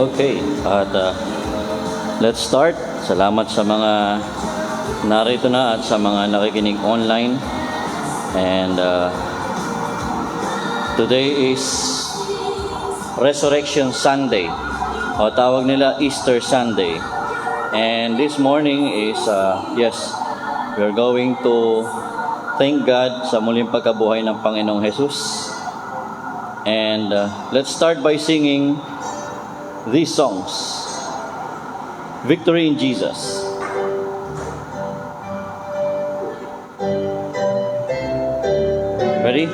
Okay, at let's start. Salamat sa mga narito na at sa mga nakikinig online. And today is Resurrection Sunday, o tawag nila Easter Sunday. And this morning is, we're going to thank God sa muling pagkabuhay ng Panginoong Jesus. And let's start by singing these songs. Victory in Jesus. Ready?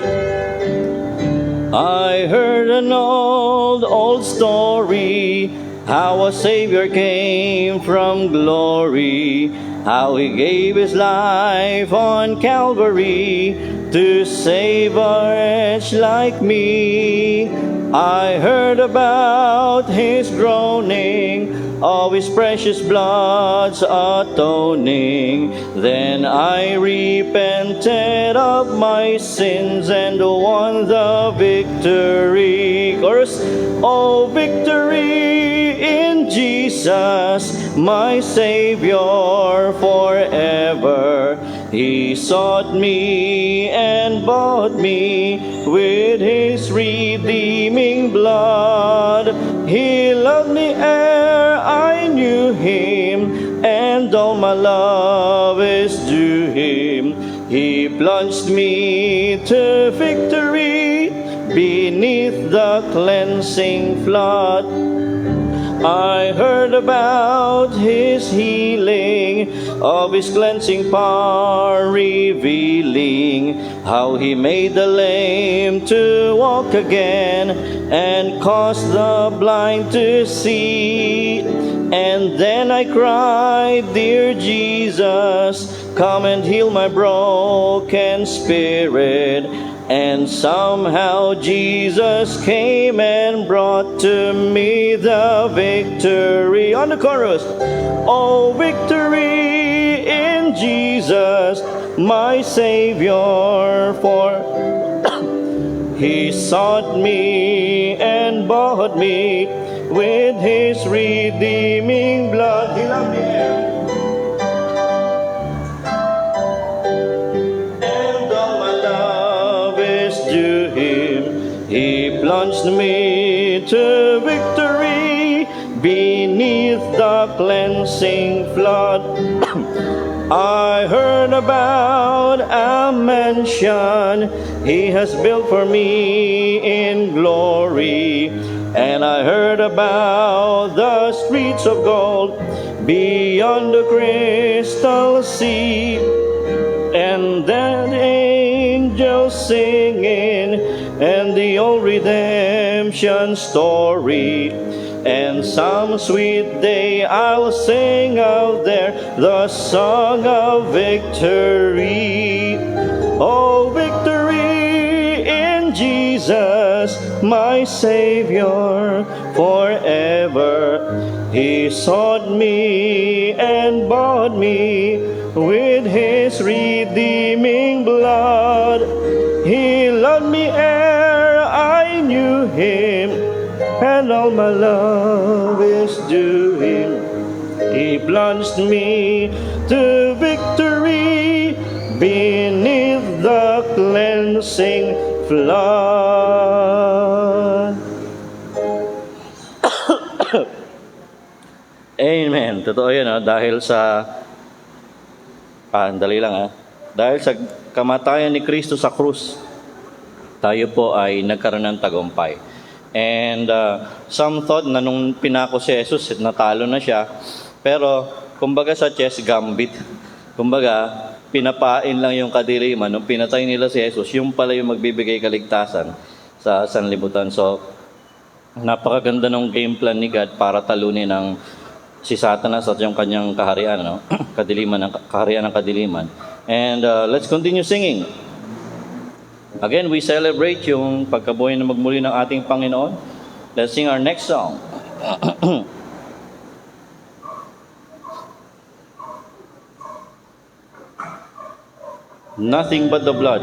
I heard an old story, how a Savior came from glory, how He gave His life on Calvary to save a wretch like me. I heard about His groaning, of His precious blood's atoning. Then I repented of my sins and won the victory. Chorus. Oh, victory in Jesus, my Savior forever. He sought me and bought me with His redeeming blood. He loved me ere I knew Him, and all my love is due Him. He plunged me to victory beneath the cleansing flood. I heard about His healing, of His cleansing power revealing, how He made the lame to walk again, and caused the blind to see. And then I cried, Dear Jesus, come and heal my broken spirit. And somehow Jesus came and brought to me the victory. On the chorus. Oh, victory in Jesus, my Savior, for He sought me and bought me with His redeeming blood. He loved me. He plunged me to victory beneath the cleansing flood. I heard about a mansion He has built for me in glory, and I heard about the streets of gold beyond the crystal sea, and that angels singing, and the old redemption story. And some sweet day I'll sing out there the song of victory. Oh, victory in Jesus, my Savior forever. He sought me and bought me with His redeeming blood. He loved me ere I knew Him, and all my love is due Him. He plunged me to victory beneath the cleansing flood. Amen. Totoo yan, dahil sa dahil sa kamatayan ni Kristo sa krus, tayo po ay nagkaroon ng tagumpay. And some thought na nung pinako si Jesus, natalo na siya. Pero, kumbaga sa chess gambit, kumbaga, pinapain lang yung kadiliman. Nung pinatay nila si Jesus, yung pala yung magbibigay kaligtasan sa sanlibutan. So, napakaganda ng game plan ni God para talunin ng si Satanas at yung kanyang kaharian, kaharian ng kadiliman. And let's continue singing. Again, we celebrate yung pagkabuhay na magmuli ng ating Panginoon. Let's sing our next song. Nothing but the blood.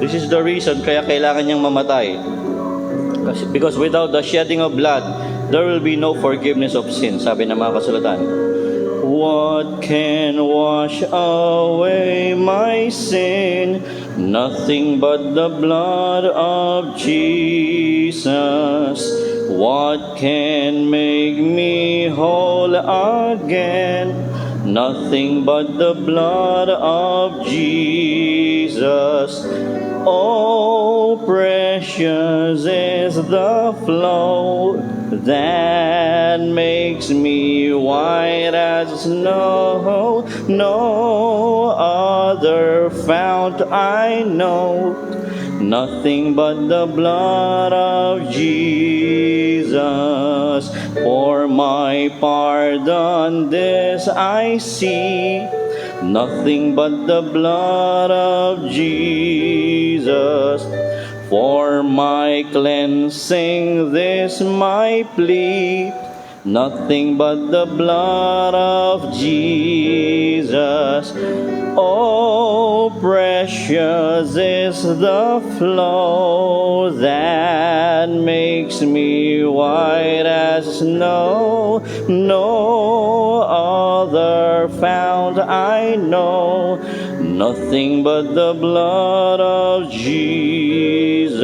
This is the reason kaya kailangan niyang mamatay. Because without the shedding of blood, there will be no forgiveness of sin. Sabi ng mga kasulatan. What can wash away my sin? Nothing but the blood of Jesus. What can make me whole again? Nothing but the blood of Jesus. Oh, precious is the flow that makes me white as snow. No other fount I know, nothing but the blood of Jesus. For my pardon this I see, nothing but the blood of Jesus. For my cleansing this my plea, nothing but the blood of Jesus. Oh, precious is the flow that makes me white as snow. No other fount I know, nothing but the blood of Jesus.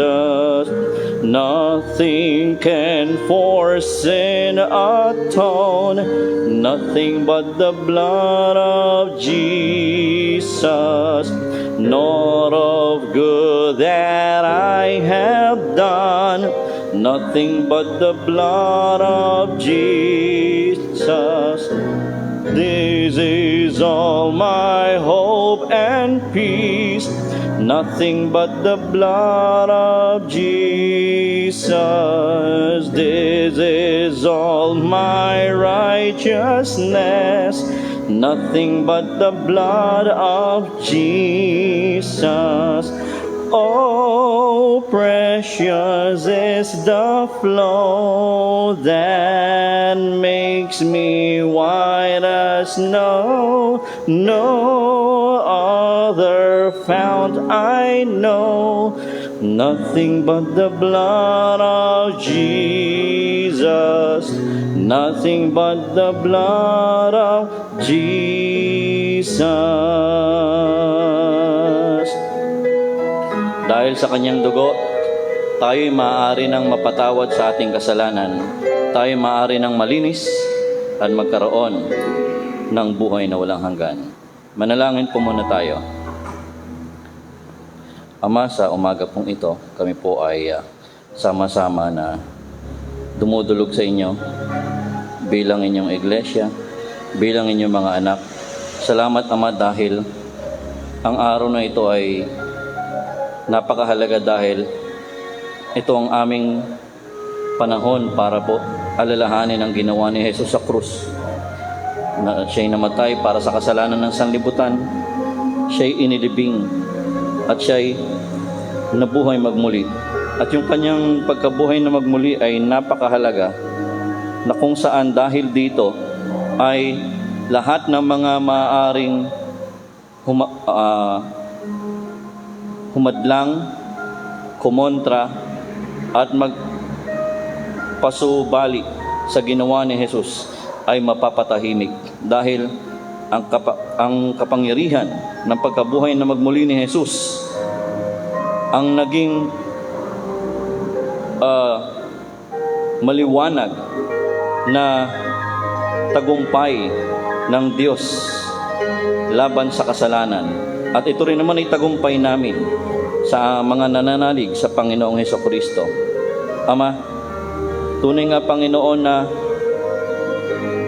Nothing can for sin atone, nothing but the blood of Jesus. Not of good that I have done, nothing but the blood of Jesus. This is all my hope and peace, nothing but the blood of Jesus. This is all my righteousness, nothing but the blood of Jesus. Oh, precious is the flow that makes me white as snow. No other fount I know, nothing but the blood of Jesus. Nothing but the blood of Jesus. Dahil sa kanyang dugo, tayo'y maaari ng mapatawad sa ating kasalanan. Tayo'y maaari ng malinis at magkaroon ng buhay na walang hanggan. Manalangin po muna tayo. Ama, sa umaga pong ito, kami po ay sama-sama na dumudulog sa inyo bilang inyong iglesia, bilang inyong mga anak. Salamat, Ama, dahil ang araw na ito ay napakahalaga dahil ito ang aming panahon para po alalahanin ang ginawa ni Jesus sa krus. Na siya'y namatay para sa kasalanan ng sanlibutan, siya'y inilibing at siya'y nabuhay magmuli. At yung kanyang pagkabuhay na magmuli ay napakahalaga, na kung saan dahil dito ay lahat ng mga maaaring humadlang, kumontra, at magpasubali sa ginawa ni Jesus ay mapapatahimik. Dahil ang kapangyarihan ng pagkabuhay na magmuli ni Jesus ang naging maliwanag na tagumpay ng Diyos laban sa kasalanan. At ito rin naman ay tagumpay namin sa mga nananalig sa Panginoong Hesukristo. Ama, tunay nga Panginoon na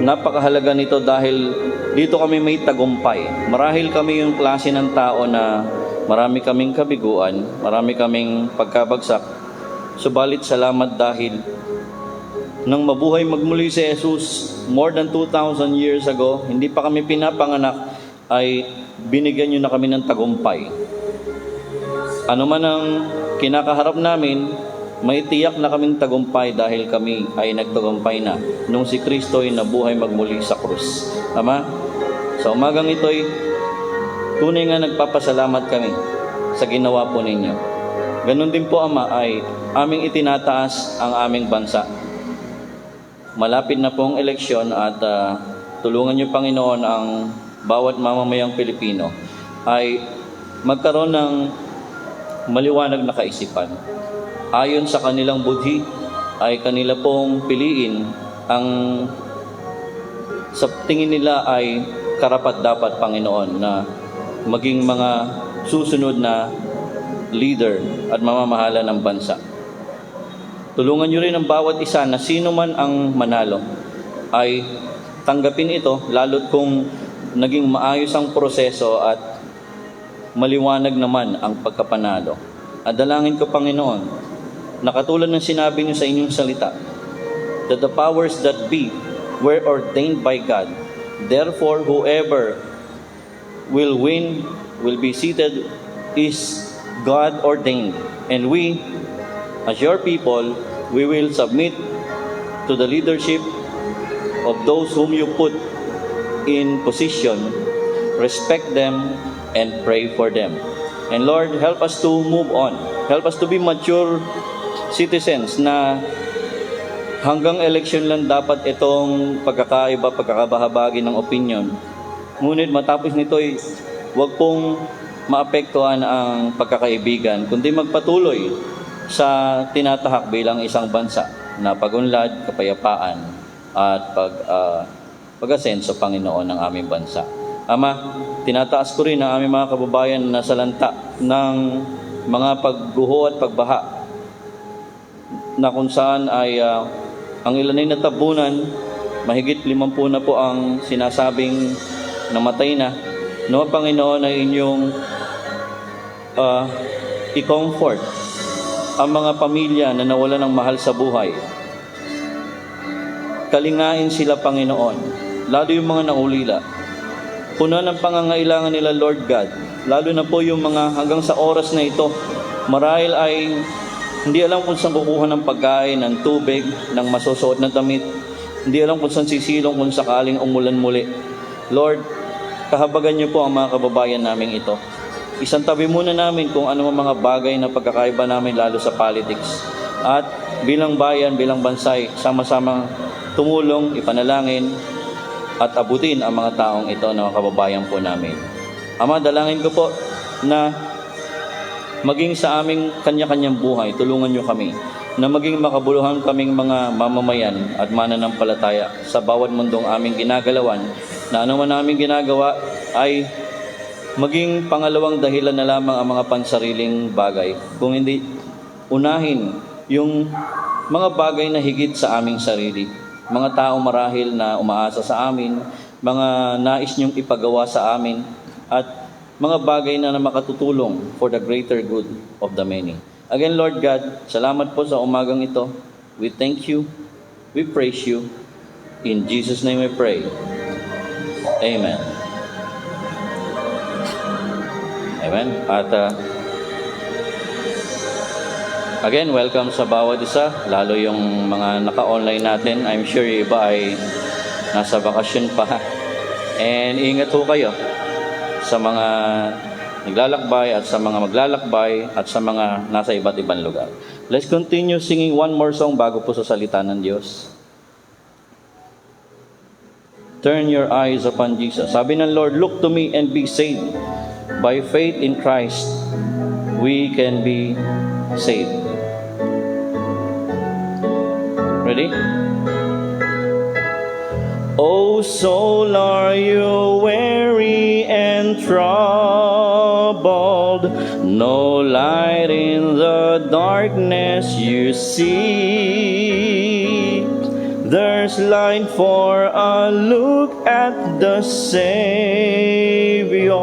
napakahalaga nito dahil dito kami may tagumpay. Marahil kami yung klase ng tao na marami kaming kabiguan, marami kaming pagkabagsak. Subalit salamat dahil nang mabuhay magmuli si Jesus more than 2,000 years ago, hindi pa kami pinapanganak, ay binigyan niyo na kami ng tagumpay. Ano man ang kinakaharap namin, may tiyak na kaming tagumpay dahil kami ay nagtagumpay na nung si Kristo ay nabuhay magmuli sa krus. Ama, sa umagang ito'y tunay nga nagpapasalamat kami sa ginawa po ninyo. Ganon din po, Ama, ay aming itinataas ang aming bansa. malapit na pong eleksyon at tulungan niyo, Panginoon, ang bawat mamamayang Pilipino ay magkaroon ng maliwanag na kaisipan. Ayon sa kanilang budhi ay kanila pong piliin ang sa tingin nila ay karapat-dapat, Panginoon, na maging mga susunod na leader at mamamahala ng bansa. Tulungan niyo rin ang bawat isa na sino man ang manalo ay tanggapin ito, lalo't kung naging maayos ang proseso at maliwanag naman ang pagkapanalo. At dalangin ko, Panginoon, na katulad ng sinabi niyo sa inyong salita, that the powers that be were ordained by God. Therefore, whoever will win, will be seated, is God ordained. And we, as your people, we will submit to the leadership of those whom you put in position, respect them, and pray for them. And Lord, help us to move on. Help us to be mature citizens na hanggang election lang dapat itong pagkakaiba, pagkakabahabagi ng opinion. Ngunit matapos nito ay huwag pong maapektuhan ang pagkakaibigan, kundi magpatuloy sa tinatahak bilang isang bansa na pagunlad, kapayapaan at pag-asenso, Panginoon, ng aming bansa. Ama, tinataas ko rin ang aming mga kababayan na salanta ng mga pagguho at pagbaha na kung saan ay ang ilan ay natabunan, mahigit 50 na po ang sinasabing namatay na. No, Panginoon, ay inyong i-comfort ang mga pamilya na nawalan ng mahal sa buhay. Kalingain sila, Panginoon, lalo yung mga naulila. Punan ang pangangailangan nila, Lord God, lalo na po yung mga hanggang sa oras na ito, marahil ay hindi alam kung saan kukuha ng pagkain, ng tubig, ng masusuot na damit, hindi alam kung saan sisilong kung sakaling umulan muli. Lord, kahabagan niyo po ang mga kababayan namin ito. Isang tabi muna namin kung ano mga bagay na pagkakaiba namin lalo sa politics. At bilang bayan, bilang bansay, sama-sama tumulong, ipanalangin, at abutin ang mga taong ito na kababayan po namin. Ama, dalangin ko po na maging sa aming kanya-kanyang buhay, tulungan niyo kami na maging makabuluhan kaming mga mamamayan at mananampalataya sa bawat mundong aming ginagalawan, na ano man aming ginagawa ay maging pangalawang dahilan na lamang ang mga pansariling bagay, kung hindi unahin yung mga bagay na higit sa aming sarili. Mga tao marahil na umaasa sa amin, mga nais niyong ipagawa sa amin, at mga bagay na makatutulong for the greater good of the many. Again, Lord God, salamat po sa umagang ito. We thank you. We praise you. In Jesus' name we pray. Amen. Amen. At again, welcome sa bawat isa, lalo yung mga naka-online natin. I'm sure yung iba ay nasa bakasyon pa. And ingat po kayo sa mga naglalakbay at sa mga maglalakbay at sa mga nasa iba't ibang lugar. Let's continue singing one more song bago po sa salita ng Diyos. Turn your eyes upon Jesus. Sabi ng Lord, look to me and be saved. By faith in Christ, we can be saved. Ready? Oh soul, are you weary and troubled? No light in the darkness you see. There's light for a look at the Savior,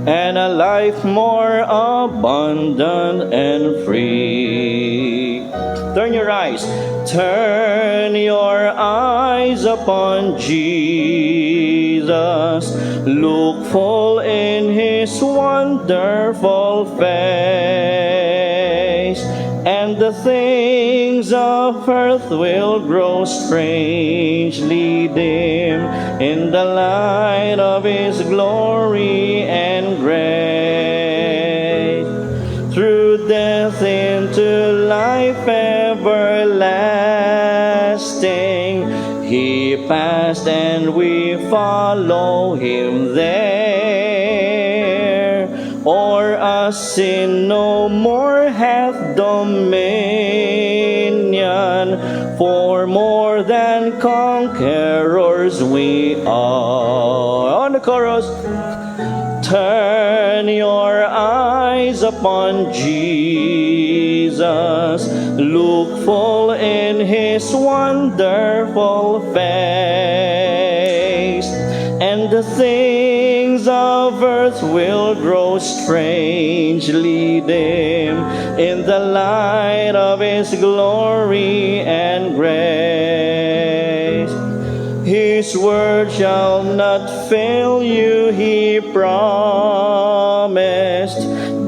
and a life more abundant and free. Turn your eyes upon Jesus. Look full in His wonderful face, and the things of earth will grow strangely dim in the light of His glory and grace. Through death into life everlasting, passed and we follow him there. O'er us sin no more hath dominion, for more than conquerors we are. On the chorus. Turn your eyes upon Jesus, look full in his wonderful face, and the things of earth will grow strangely dim in the light of his glory and grace. His word shall not fail you, he promised.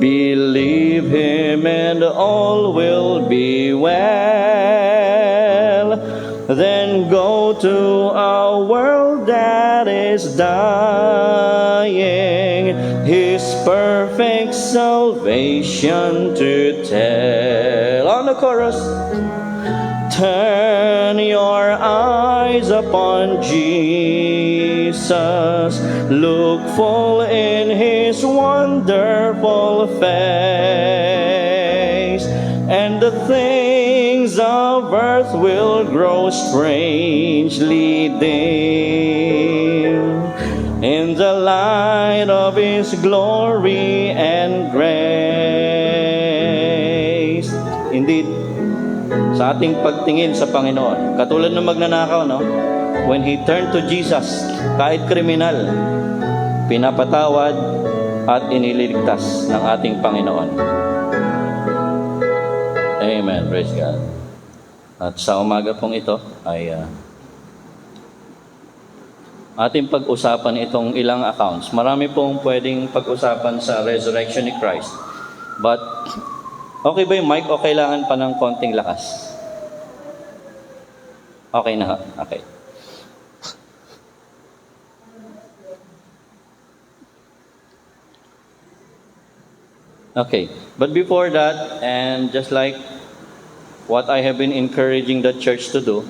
Believe him and all will be well. Then go to a world that is dying, his perfect salvation to tell. On the chorus. Turn your eyes upon Jesus, look full in his wonderful face, and the things of earth will grow strangely dim in the light of his glory and grace. Indeed, sa ating pagtingin sa Panginoon, katulad ng magnanakaw, no? When he turned to Jesus, kahit kriminal, pinapatawad at iniligtas ng ating Panginoon. Amen. Praise God. At sa umaga pong ito ay ating pag-usapan itong ilang accounts. Marami pong pwedeng pag-usapan sa resurrection ni Christ. But okay ba yung mic o kailangan pa ng konting lakas? Okay na. Okay. Okay. But before that, and just like what I have been encouraging the church to do,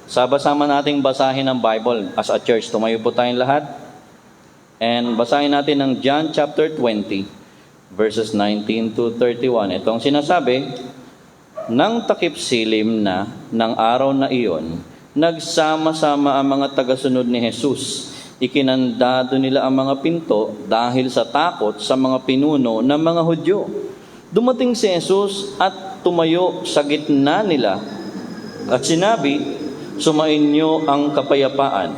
sama nating basahin ang Bible as a church. Tumayo po tayong lahat. And basahin natin ang John chapter 20, verses 19 to 31. Ito ang sinasabi, nang takip silim na ng araw na iyon, nagsama-sama ang mga tagasunod ni Jesus. Ikinandado nila ang mga pinto dahil sa takot sa mga pinuno ng mga Hudyo. Dumating si Jesus at tumayo sa gitna nila at sinabi, sumainyo ang kapayapaan.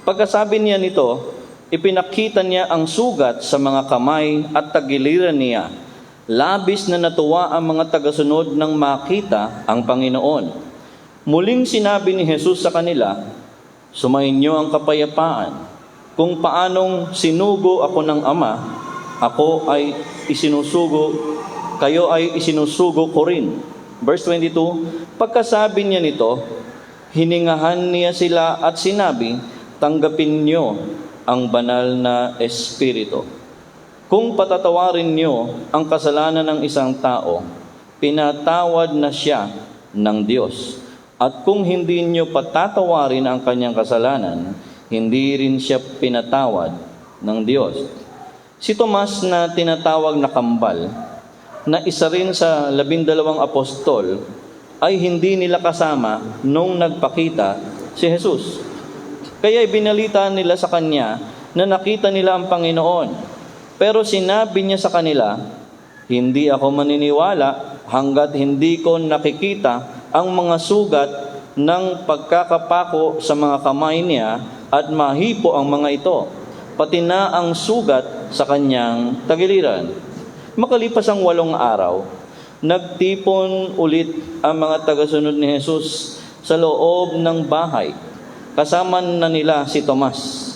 Pagkasabi niya nito, ipinakita niya ang sugat sa mga kamay at tagiliran niya. Labis na natuwa ang mga tagasunod nang makita ang Panginoon. Muling sinabi ni Jesus sa kanila, sumainyo ang kapayapaan. Kung paanong sinugo ako ng Ama, kayo ay isinusugo ko rin. Verse 22, pagkasabi niya nito, hiningahan niya sila at sinabi, tanggapin niyo ang banal na Espiritu. Kung patatawarin niyo ang kasalanan ng isang tao, pinatawad na siya ng Diyos. At kung hindi niyo patatawarin ang kanyang kasalanan, hindi rin siya pinatawad ng Diyos. Si Tomas na tinatawag na kambal, na isa rin sa 12 apostol, ay hindi nila kasama nung nagpakita si Jesus. Kaya ibinalita nila sa kanya na nakita nila ang Panginoon. Pero sinabi niya sa kanila, hindi ako maniniwala hanggat hindi ko nakikita ang mga sugat ng pagkakapako sa mga kamay niya at mahipo ang mga ito, pati na ang sugat sa kanyang tagiliran. Makalipas ang 8 araw, nagtipon ulit ang mga tagasunod ni Jesus sa loob ng bahay. Kasama na nila si Tomas.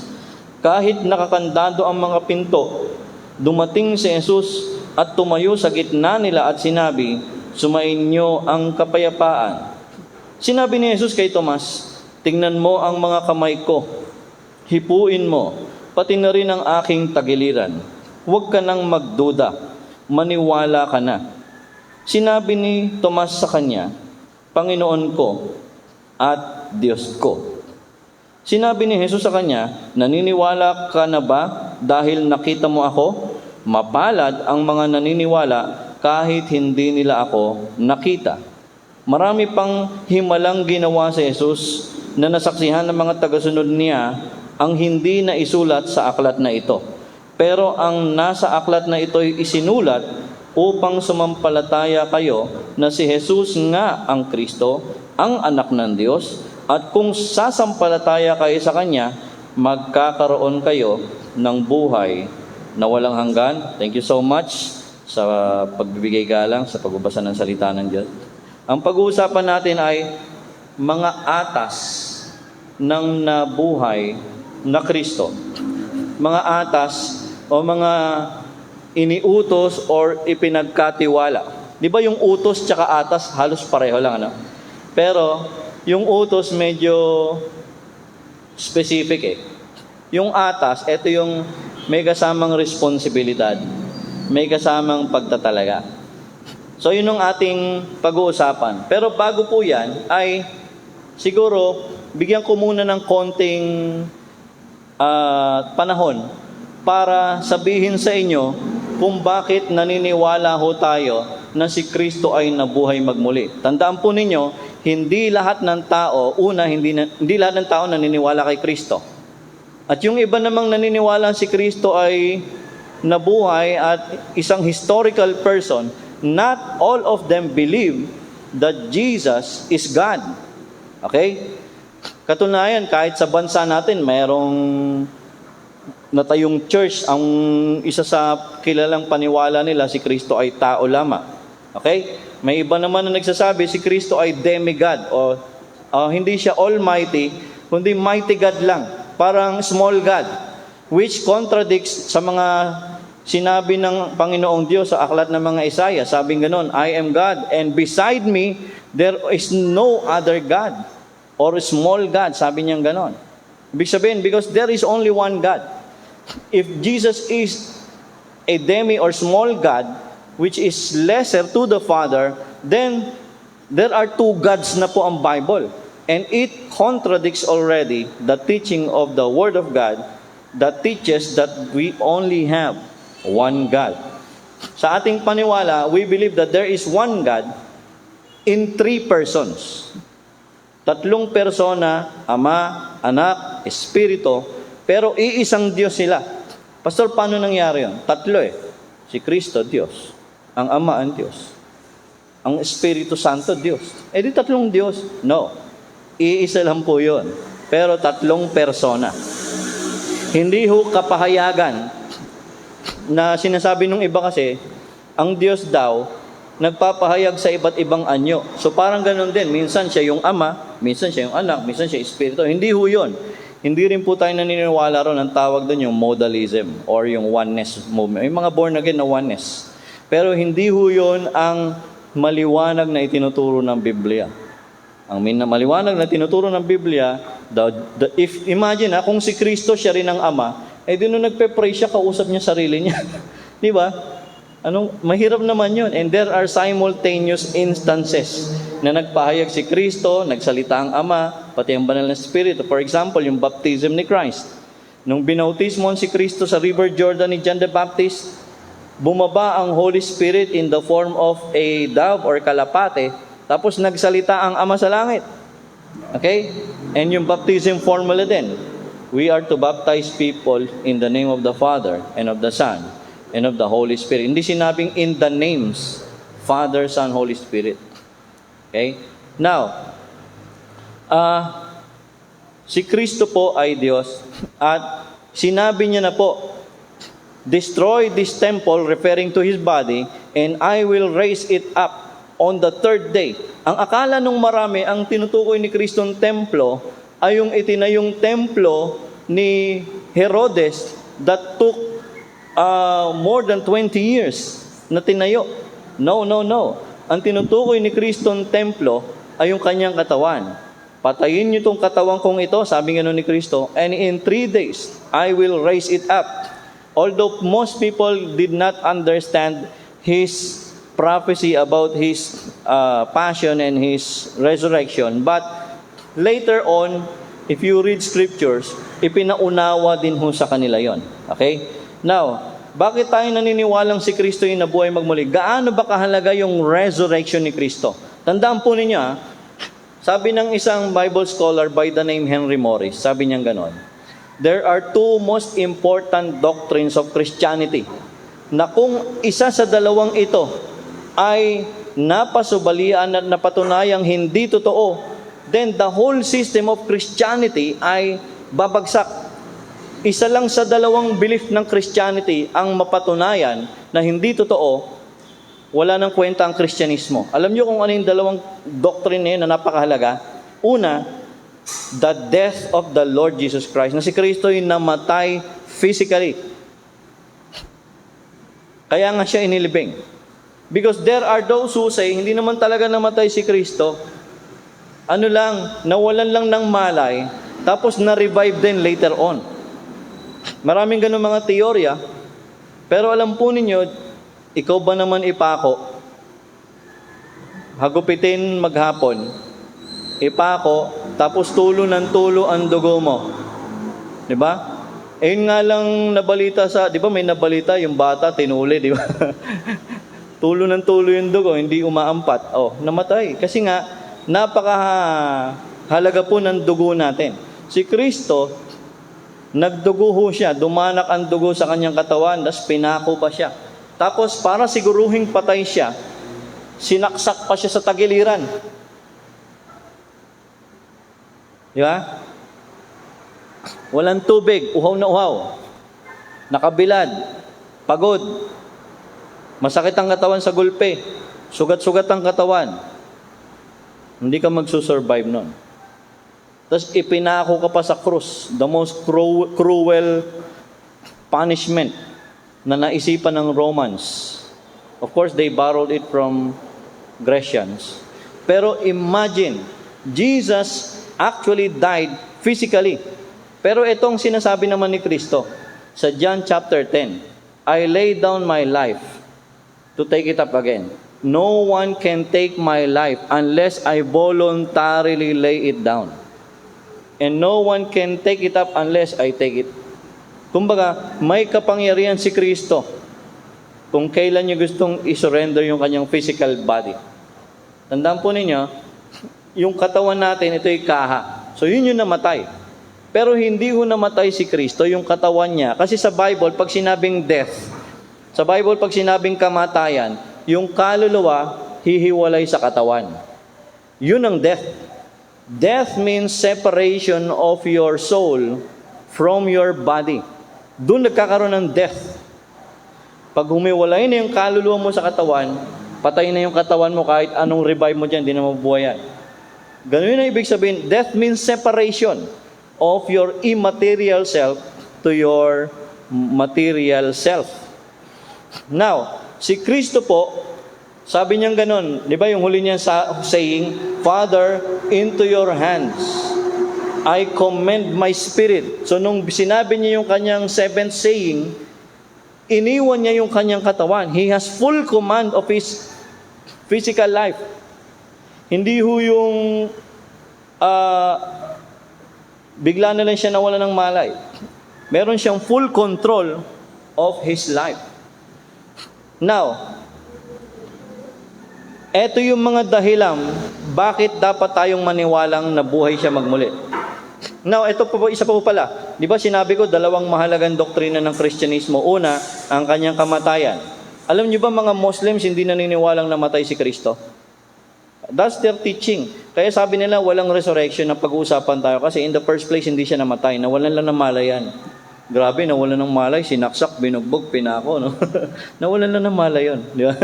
Kahit nakakandado ang mga pinto, dumating si Jesus at tumayo sa gitna nila at sinabi, sumainyo ang kapayapaan. Sinabi ni Jesus kay Tomas, tingnan mo ang mga kamay ko, hipuin mo, pati na rin ang aking tagiliran. Huwag ka nang magduda, maniwala ka na. Sinabi ni Tomas sa kanya, Panginoon ko at Diyos ko. Sinabi ni Jesus sa kanya, naniniwala ka na ba dahil nakita mo ako? Mapalad ang mga naniniwala kahit hindi nila ako nakita. Marami pang himalang ginawa si Jesus na nasaksihan ng mga tagasunod niya ang hindi na isulat sa aklat na ito. Pero ang nasa aklat na ito ay isinulat upang sumampalataya kayo na si Jesus nga ang Kristo, ang anak ng Diyos, at kung sasampalataya kayo sa Kanya, magkakaroon kayo ng buhay na walang hanggan. Thank you so much sa pagbibigay galang, sa pagbabasa ng salita ng Diyos. Ang pag-uusapan natin ay mga atas ng nabuhay na Kristo. Mga atas o mga iniutos or ipinagkatiwala. Di ba yung utos tsaka atas halos pareho lang, ano? Pero yung utos medyo specific eh. Yung atas, ito yung may kasamang responsibilidad, may kasamang pagtatalaga. So yun ang ating pag-uusapan. Pero bago po yan, ay siguro bigyan ko muna ng konting panahon para sabihin sa inyo kung bakit naniniwala ho tayo na si Kristo ay nabuhay magmuli. Tandaan po ninyo, hindi lahat ng tao, hindi lahat ng tao naniniwala kay Kristo. At yung iba namang naniniwala si Kristo ay nabuhay at isang historical person, not all of them believe that Jesus is God. Okay? Katunayan, kahit sa bansa natin, mayroong natayong church, ang isa sa kilalang paniwala nila, si Kristo ay tao lamang. Okay? May iba naman na nagsasabi, si Kristo ay demigod, o hindi siya almighty, kundi mighty God lang, parang small God, which contradicts sa mga sinabi ng Panginoong Diyos sa aklat ng mga Isaiah. Sabing ganon, I am God, and beside me, there is no other God, or small God, sabi niyang ganon. Ibig sabihin, because there is only one God. If Jesus is a demi or small God, which is lesser to the Father, then there are two gods na po ang Bible. And it contradicts already the teaching of the Word of God that teaches that we only have one God. Sa ating paniwala, we believe that there is one God in three persons. Tatlong persona, Ama, Anak, Espiritu, pero iisang Diyos sila. Pastor, paano nangyari yun? Tatlo eh. Si Kristo, Diyos. Ang Ama, ang Diyos. Ang Espiritu Santo, Diyos. Eh di tatlong Diyos? No. Iisa lang po yun. Pero tatlong persona. Hindi ho kapahayagan na sinasabi nung iba kasi, ang Diyos daw, nagpapahayag sa iba't ibang anyo. So parang ganun din. Minsan siya yung Ama, minsan siya yung Anak, minsan siya Espiritu. Hindi ho yun. Hindi rin po tayo naniniwala ron. Ang tawag doon yung modalism or yung oneness movement. Yung mga born again na oneness. Pero hindi ho yun ang maliwanag na itinuturo ng Biblia. Ang maliwanag na tinuturo ng Biblia, if imagine kung si Kristo siya rin ang Ama, eh di nung nagpe-pray siya, kausap niya sarili niya. Di ba? Mahirap naman yun. And there are simultaneous instances na nagpahayag si Kristo, nagsalita ang Ama, pati ang banal na Espiritu. For example, yung baptism ni Christ. Nung binautismon si Kristo sa River Jordan ni John the Baptist, bumaba ang Holy Spirit in the form of a dove or kalapate, tapos nagsalita ang Ama sa langit. Okay? And yung baptism formula din, we are to baptize people in the name of the Father and of the Son and of the Holy Spirit. Hindi sinabing in the names, Father, Son, Holy Spirit. Okay? Now, si Kristo po ay Diyos at sinabi niya na po, destroy this temple, referring to His body, and I will raise it up on the third day. Ang akala nung marami, ang tinutukoy ni Kristo ng templo, ay yung itinayong templo ni Herodes that took more than 20 years na tinayo. No. Ang tinutukoy ni Kristo ng templo ay yung kanyang katawan. Patayin niyo itong katawan kong ito, sabi nga ni Kristo, and in 3 days, I will raise it up. Although most people did not understand His prophecy about His passion and His resurrection, but later on, if you read scriptures, ipinaunawa din ho sa kanila yon. Okay? Now, bakit tayo naniniwalang si Kristo yung nabuhay magmuli? Gaano ba kahalaga yung resurrection ni Kristo? Tandaan po ninyo, sabi ng isang Bible scholar by the name Henry Morris, sabi niya ganon, there are two most important doctrines of Christianity na kung isa sa dalawang ito ay napasubalian at napatunayang hindi totoo, then the whole system of Christianity ay babagsak. Isa lang sa dalawang belief ng Christianity ang mapatunayan na hindi totoo, wala nang kwenta ang Kristyanismo. Alam niyo kung ano yung dalawang doctrine na yun na napakahalaga? Una, the death of the Lord Jesus Christ, na si Kristo yung namatay physically. Kaya nga siya inilibing. Because there are those who say, hindi naman talaga namatay si Kristo, nawalan lang ng malay, tapos na-revive din later on. Maraming ganun mga teorya, pero alam po ninyo, ikaw ba naman ipako, hagupitin maghapon, ipako, tapos tulo ng tulo ang dugo mo. Diba? Yun nga lang nabalita di ba may nabalita, yung bata tinuli, di ba? Tulo ng tulo yung dugo, hindi umaampat. Namatay. Kasi nga, napakahalaga po ng dugo natin. Si Kristo, nagdugo ho siya, dumanak ang dugo sa kanyang katawan, tapos pinako pa siya. Tapos para siguruhing patay siya, sinaksak pa siya sa tagiliran. Di ba? Walang tubig, uhaw na uhaw. Nakabilad, pagod. Masakit ang katawan sa gulpe. Sugat-sugat ang katawan. Hindi ka magsusurvive nun. Tapos ipinako ka pa sa krus. The most cruel punishment na naisipan ng Romans. Of course, they borrowed it from Grecians. Pero imagine, Jesus actually died physically. Pero itong sinasabi naman ni Kristo sa John chapter 10, I lay down my life to take it up again. No one can take my life unless I voluntarily lay it down. And no one can take it up unless I take it. Kumbaga, may kapangyarihan si Kristo kung kailan niya gustong isurrender yung kanyang physical body. Tandaan po ninyo, yung katawan natin, ito ay kaha. So yun yung namatay. Pero hindi ho namatay si Kristo, yung katawan niya. Kasi sa Bible, pag sinabing death, sa Bible, pag sinabing kamatayan, yung kaluluwa, hihiwalay sa katawan. Yun ang death. Death means separation of your soul from your body. Doon nagkakaroon ng death. Pag humiwalay na yung kaluluwa mo sa katawan, patay na yung katawan mo kahit anong revive mo dyan, hindi na mabuhay yan. Ganun ang ibig sabihin, death means separation of your immaterial self to your material self. Now, si Kristo po, sabi niya ganun, di ba yung huli niya saying, Father, into your hands I commend my spirit. So nung sinabi niya yung kanyang seventh saying, iniwan niya yung kanyang katawan. He has full command of his physical life. Hindi ho yung bigla na lang siya nawala ng malay. Meron siyang full control of his life. Now, eto yung mga dahilan bakit dapat tayong maniwalang nabuhay siya magmuli. Now, ito po isa pa po pala. Di ba sinabi ko, dalawang mahalagang doktrina ng Kristyanismo. Una, ang kanyang kamatayan. Alam niyo ba mga Muslims hindi naniniwalang namatay si Kristo? That's their teaching. Kaya sabi nila walang resurrection na pag-uusapan tayo kasi in the first place hindi siya namatay. Nawalan lang ng malay yan. Grabe, nawalan ng malay, sinaksak, binugbog, pinako. No? Nawalan lang ng malay yun. Di ba?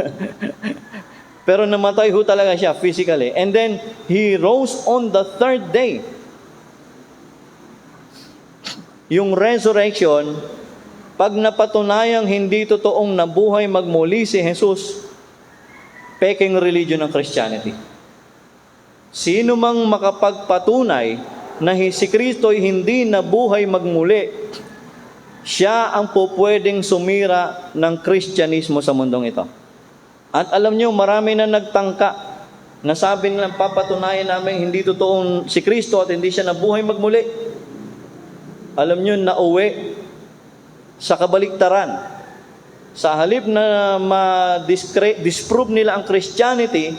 Pero namatay ho talaga siya physically. And then, He rose on the third day. Yung resurrection, pag napatunayang hindi totoong nabuhay magmuli si Jesus, peking religion ng Christianity. Sino mang makapagpatunay na si Kristo ay hindi nabuhay magmuli, siya ang pupwedeng sumira ng Kristyanismo sa mundong ito. At alam niyo, marami na nagtangka Nasabi nilang papatunayan namin hindi totoong si Kristo at hindi siya nabuhay magmuli. Alam nyo, nauwi sa kabaliktaran. Sa halip na disprove nila ang Christianity,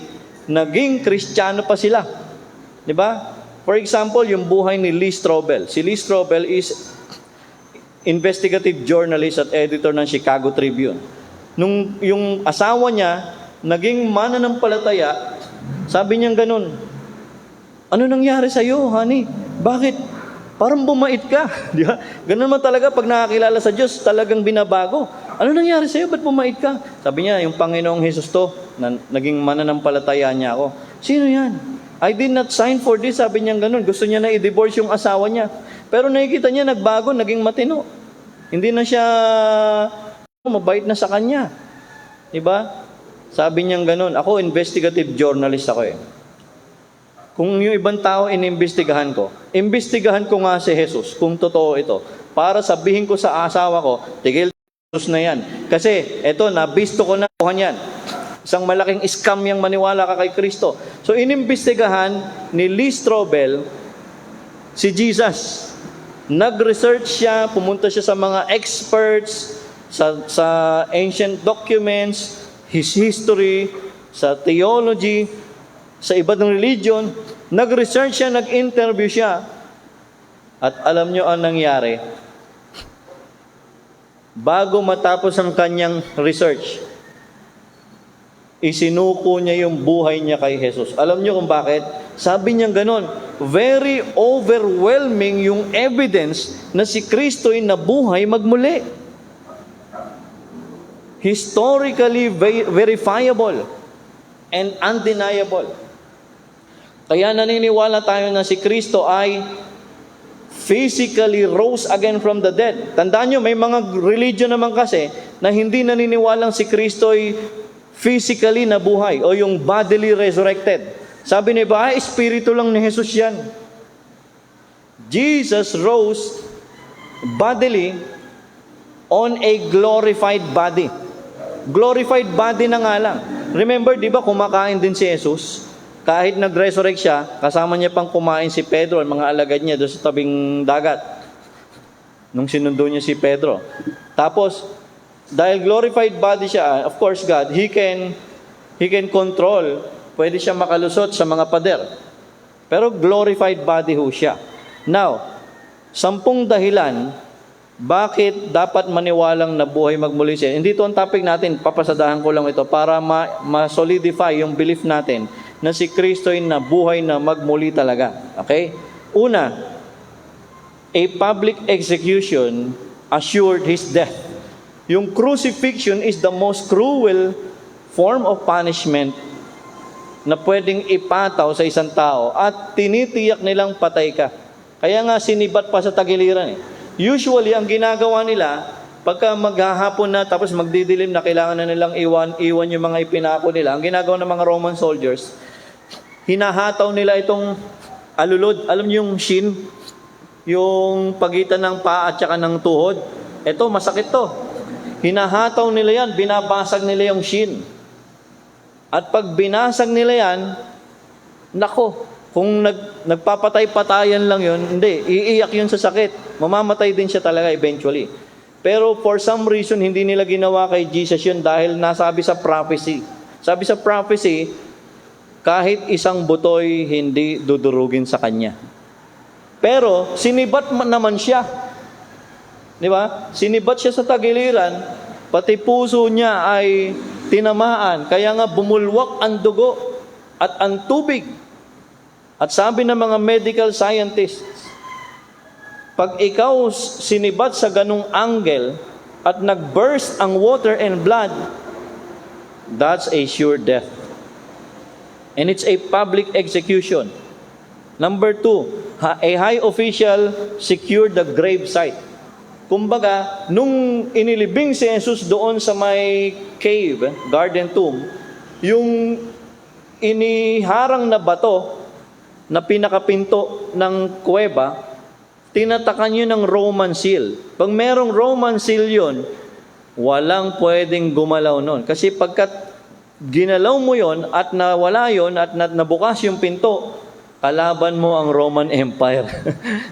naging Kristiyano pa sila. Di ba? For example, yung buhay ni Lee Strobel. Si Lee Strobel is investigative journalist at editor ng Chicago Tribune. Nung yung asawa niya, naging mananampalataya, sabi niya ganun, ano nangyari sa'yo, honey? Bakit? Parang bumait ka. Di ba? Ganun man talaga pag nakakilala sa Diyos, talagang binabago. Ano nangyari sa'yo? Ba't bumait ka? Sabi niya, yung Panginoong Jesus to, naging mananampalataya niya ako. Sino yan? I did not sign for this. Sabi niya ganun. Gusto niya na i-divorce yung asawa niya. Pero nakikita niya, nagbago, naging matino. Hindi na siya mabait na sa kanya. Diba? Sabi niya ganun. Ako, investigative journalist ako eh. Kung yung ibang tao inimbestigahan ko nga si Jesus, kung totoo ito, para sabihin ko sa asawa ko, tigil Jesus na yan. Kasi, eto, nabisto ko na kuhan yan. Isang malaking scam yung maniwala ka kay Kristo. So, inimbestigahan ni Lee Strobel si Jesus. Nag-research siya, pumunta siya sa mga experts, sa ancient documents, his history, sa theology, sa iba't ng religion. Nag-research siya, nag-interview siya. At alam nyo ang nangyari. Bago matapos ang kanyang research, isinuko niya yung buhay niya kay Jesus. Alam niyo kung bakit? Sabi niya ganon, very overwhelming yung evidence na si Kristo ay nabuhay magmuli. Historically verifiable and undeniable. Kaya naniniwala tayo na si Kristo ay physically rose again from the dead. Tandaan nyo, may mga religion naman kasi na hindi naniniwalang si Kristo ay physically nabuhay o yung bodily resurrected. Sabi ni ba, espiritu lang ni Jesus yan. Jesus rose bodily on a glorified body. Glorified body na nga lang. Remember, di ba kumakain din si Jesus? Kahit nag-resurrect siya, kasama niya pang kumain si Pedro at mga alagad niya doon sa tabing dagat. Nung sinundo niya si Pedro. Tapos, dahil glorified body siya, of course God, He can control, pwede siya makalusot sa mga pader. Pero glorified body ho siya. Now, 10 dahilan, bakit dapat maniwalang nabuhay magmuli siya? Hindi ito ang topic natin, papasadahan ko lang ito para ma-solidify yung belief natin na si Kristo ay nabuhay na magmuli talaga. Okay? Una, a public execution assured His death. Yung crucifixion is the most cruel form of punishment na pwedeng ipataw sa isang tao at tinitiyak nilang patay ka. Kaya nga sinibat pa sa tagiliran eh. Usually, ang ginagawa nila, pagka maghahapon na tapos magdidilim na kailangan na nilang iwan yung mga ipinako nila, ang ginagawa ng mga Roman soldiers, hinahataw nila itong alulod. Alam niyo yung shin? Yung pagitan ng paa at saka ng tuhod. Ito, masakit to. Hinahataw nila yan, binabasag nila yung shin. At pag binasag nila yan, nako, kung nagpapatay-patayan lang yun, hindi, iiyak yun sa sakit. Mamamatay din siya talaga eventually. Pero for some reason, hindi nila ginawa kay Jesus yun dahil nasabi sa prophecy. Sabi sa prophecy, kahit isang butoy hindi dudurugin sa kanya. Pero, sinibat naman siya. Di ba? Sinibat siya sa tagiliran, pati puso niya ay tinamaan. Kaya nga bumulwak ang dugo at ang tubig. At sabi ng mga medical scientists, pag ikaw sinibat sa ganung angle at nag-burst ang water and blood, that's a sure death. And it's a public execution. Number 2, a high official secured the grave site. Kumbaga, nung inilibing si Jesus doon sa may cave, garden tomb, yung iniharang na bato na pinakapinto ng kuweba, tinatakan yun ng Roman seal. Pag merong Roman seal yun, walang pwedeng gumalaw nun. Kasi pagkat ginalaw mo yon at nawala yon at nabukas yung pinto, kalaban mo ang Roman Empire.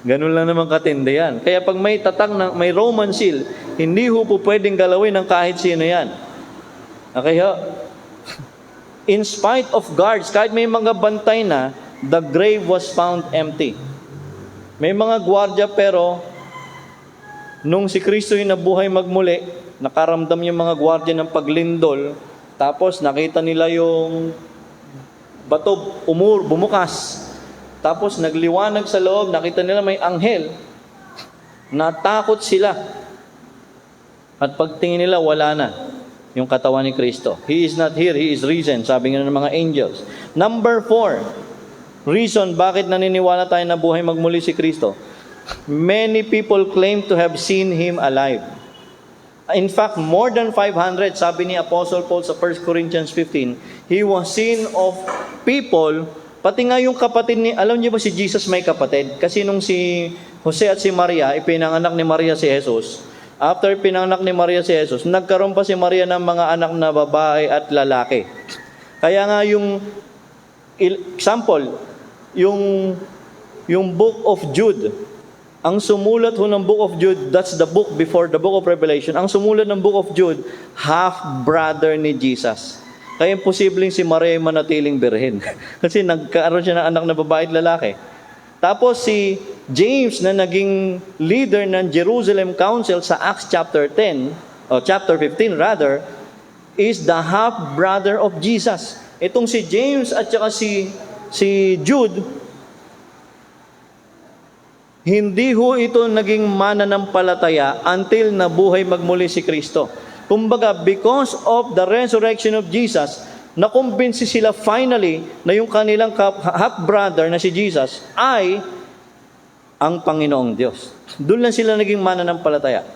Ganun lang naman katindi yan. Kaya pag may tatak na may Roman seal, hindi ho po pwedeng galawin ng kahit sino yan. Okay ho? In spite of guards, kahit may mga bantay na, the grave was found empty. May mga gwardya pero nung si Kristo yung nabuhay magmuli, nakaramdam yung mga gwardya ng paglindol, tapos nakita nila yung bato bumukas. Tapos nagliwanag sa loob, nakita nila may anghel. Natakot sila. At pagtingin nila, wala na yung katawan ni Kristo. He is not here, He is risen, sabi nga ng mga angels. Number 4, reason bakit naniniwala tayo na buhay magmuli si Kristo. Many people claim to have seen Him alive. In fact, more than 500, sabi ni Apostle Paul sa 1 Corinthians 15, He was seen of people, pati nga yung kapatid ni, alam niyo ba si Jesus may kapatid? Kasi nung si Jose at si Maria, ipinanganak ni Maria si Jesus, after pinanganak ni Maria si Jesus, nagkaroon pa si Maria ng mga anak na babae at lalaki. Kaya nga yung example, yung book of Jude, ang sumulat ho ng book of Jude, that's the book before the book of Revelation. Ang sumulat ng book of Jude, half-brother ni Jesus. Kaya imposibleng si Maria manatiling birhen. Kasi nagkaroon siya ng anak na babae at lalaki. Tapos si James na naging leader ng Jerusalem Council sa Acts chapter 10, o chapter 15 rather, is the half-brother of Jesus. Itong si James at saka si Jude, hindi ho ito naging mananampalataya until nabuhay magmuli si Kristo. Kumbaga, because of the resurrection of Jesus, nakumbinsi sila finally na yung kanilang half-brother na si Jesus ay ang Panginoong Diyos. Doon lang sila naging mananampalataya.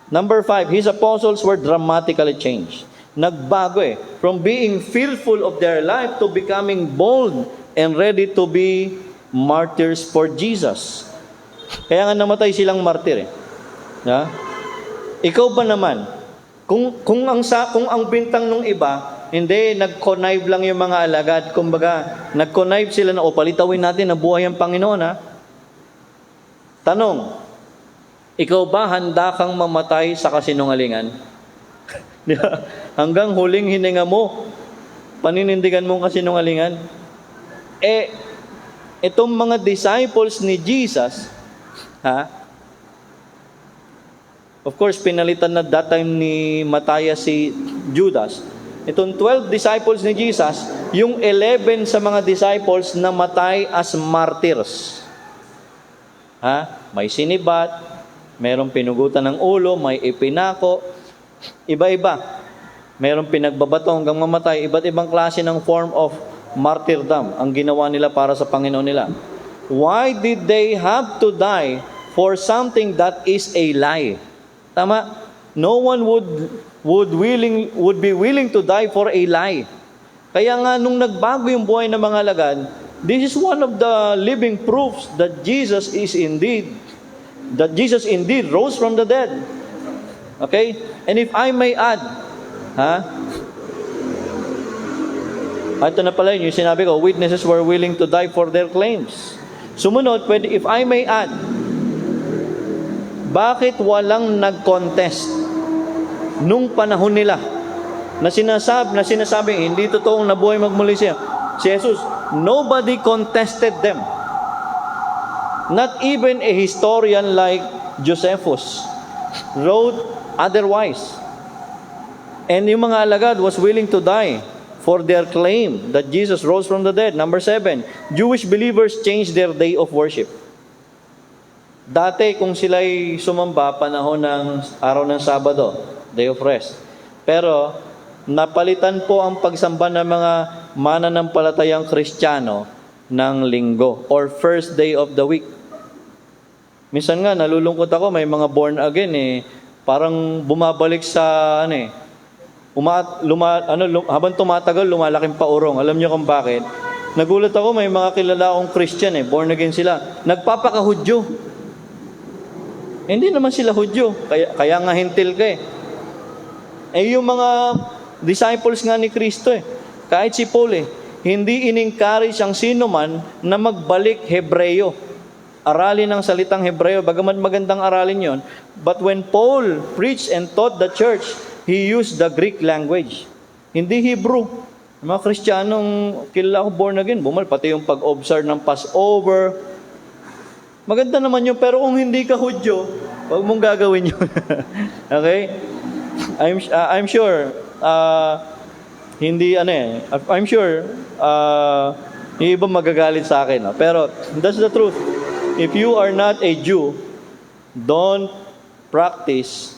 Number 5, His apostles were dramatically changed. Nagbago from being fearful of their life to becoming bold and ready to be martyrs for Jesus. Kaya nga namatay silang martir. Ikaw ba naman, kung ang bintang nung iba, hindi, nag-connive lang yung mga alagad. Kumbaga, nag-connive sila na, palitawin natin na buhay ang Panginoon, ha? Tanong, ikaw ba handa kang mamatay sa kasinungalingan? Hanggang huling hininga mo, paninindigan mong kasinungalingan? Itong mga disciples ni Jesus, of course, pinalitan na that time ni Matthias si Judas. Itong 12 disciples ni Jesus, yung 11 sa mga disciples na matay as martyrs. May sinibat, mayroong pinugutan ng ulo, may ipinako, iba-iba. Mayroong pinagbabato hanggang mamatay, iba't ibang klase ng form of martyrdom ang ginawa nila para sa Panginoon nila. Why did they have to die for something that is a lie? Tama? No one would be willing to die for a lie. Kaya nga nung nagbago yung buhay ng mga alagad, this is one of the living proofs that Jesus indeed rose from the dead. Okay? And if I may add, ito na pala yun, yung sinabi ko, witnesses were willing to die for their claims. Sumunod, if I may add, bakit walang nag-contest nung panahon nila na sinasabi, hindi totoong nabuhay magmuli siya? Si Jesus, nobody contested them. Not even a historian like Josephus wrote otherwise. And yung mga alagad was willing to die for their claim that Jesus rose from the dead. Number 7, Jewish believers changed their day of worship. Dati, kung sila'y sumamba, panahon ng araw ng Sabado, day of rest. Pero, napalitan po ang pagsamba ng mga mananampalatayang Kristiyano ng linggo or first day of the week. Minsan nga, nalulungkot ako, may mga born again parang bumabalik sa habang tumatagal, lumalaking paurong. Alam niyo kung bakit? Nagulat ako, may mga kilala akong Christian, born again sila. Nagpapaka-Hudyo. Hindi naman sila Hudyo, kaya nga hintil ka yung mga disciples nga ni Kristo eh. Kahit si Paul eh, hindi in-encourage ang sino man na magbalik Hebreo. Aralin ng salitang Hebreo, bagaman magandang aralin yon. But when Paul preached and taught the church, he used the Greek language. Hindi Hebrew. Mga Kristiyanong kilala ko born again, pati yung pag-observe ng Passover. Maganda naman yun, pero kung hindi ka Hudyo, huwag mong gagawin yun. Okay? I'm sure, I'm sure, yung iba magagalit sa akin. No? Pero, that's the truth. If you are not a Jew, don't practice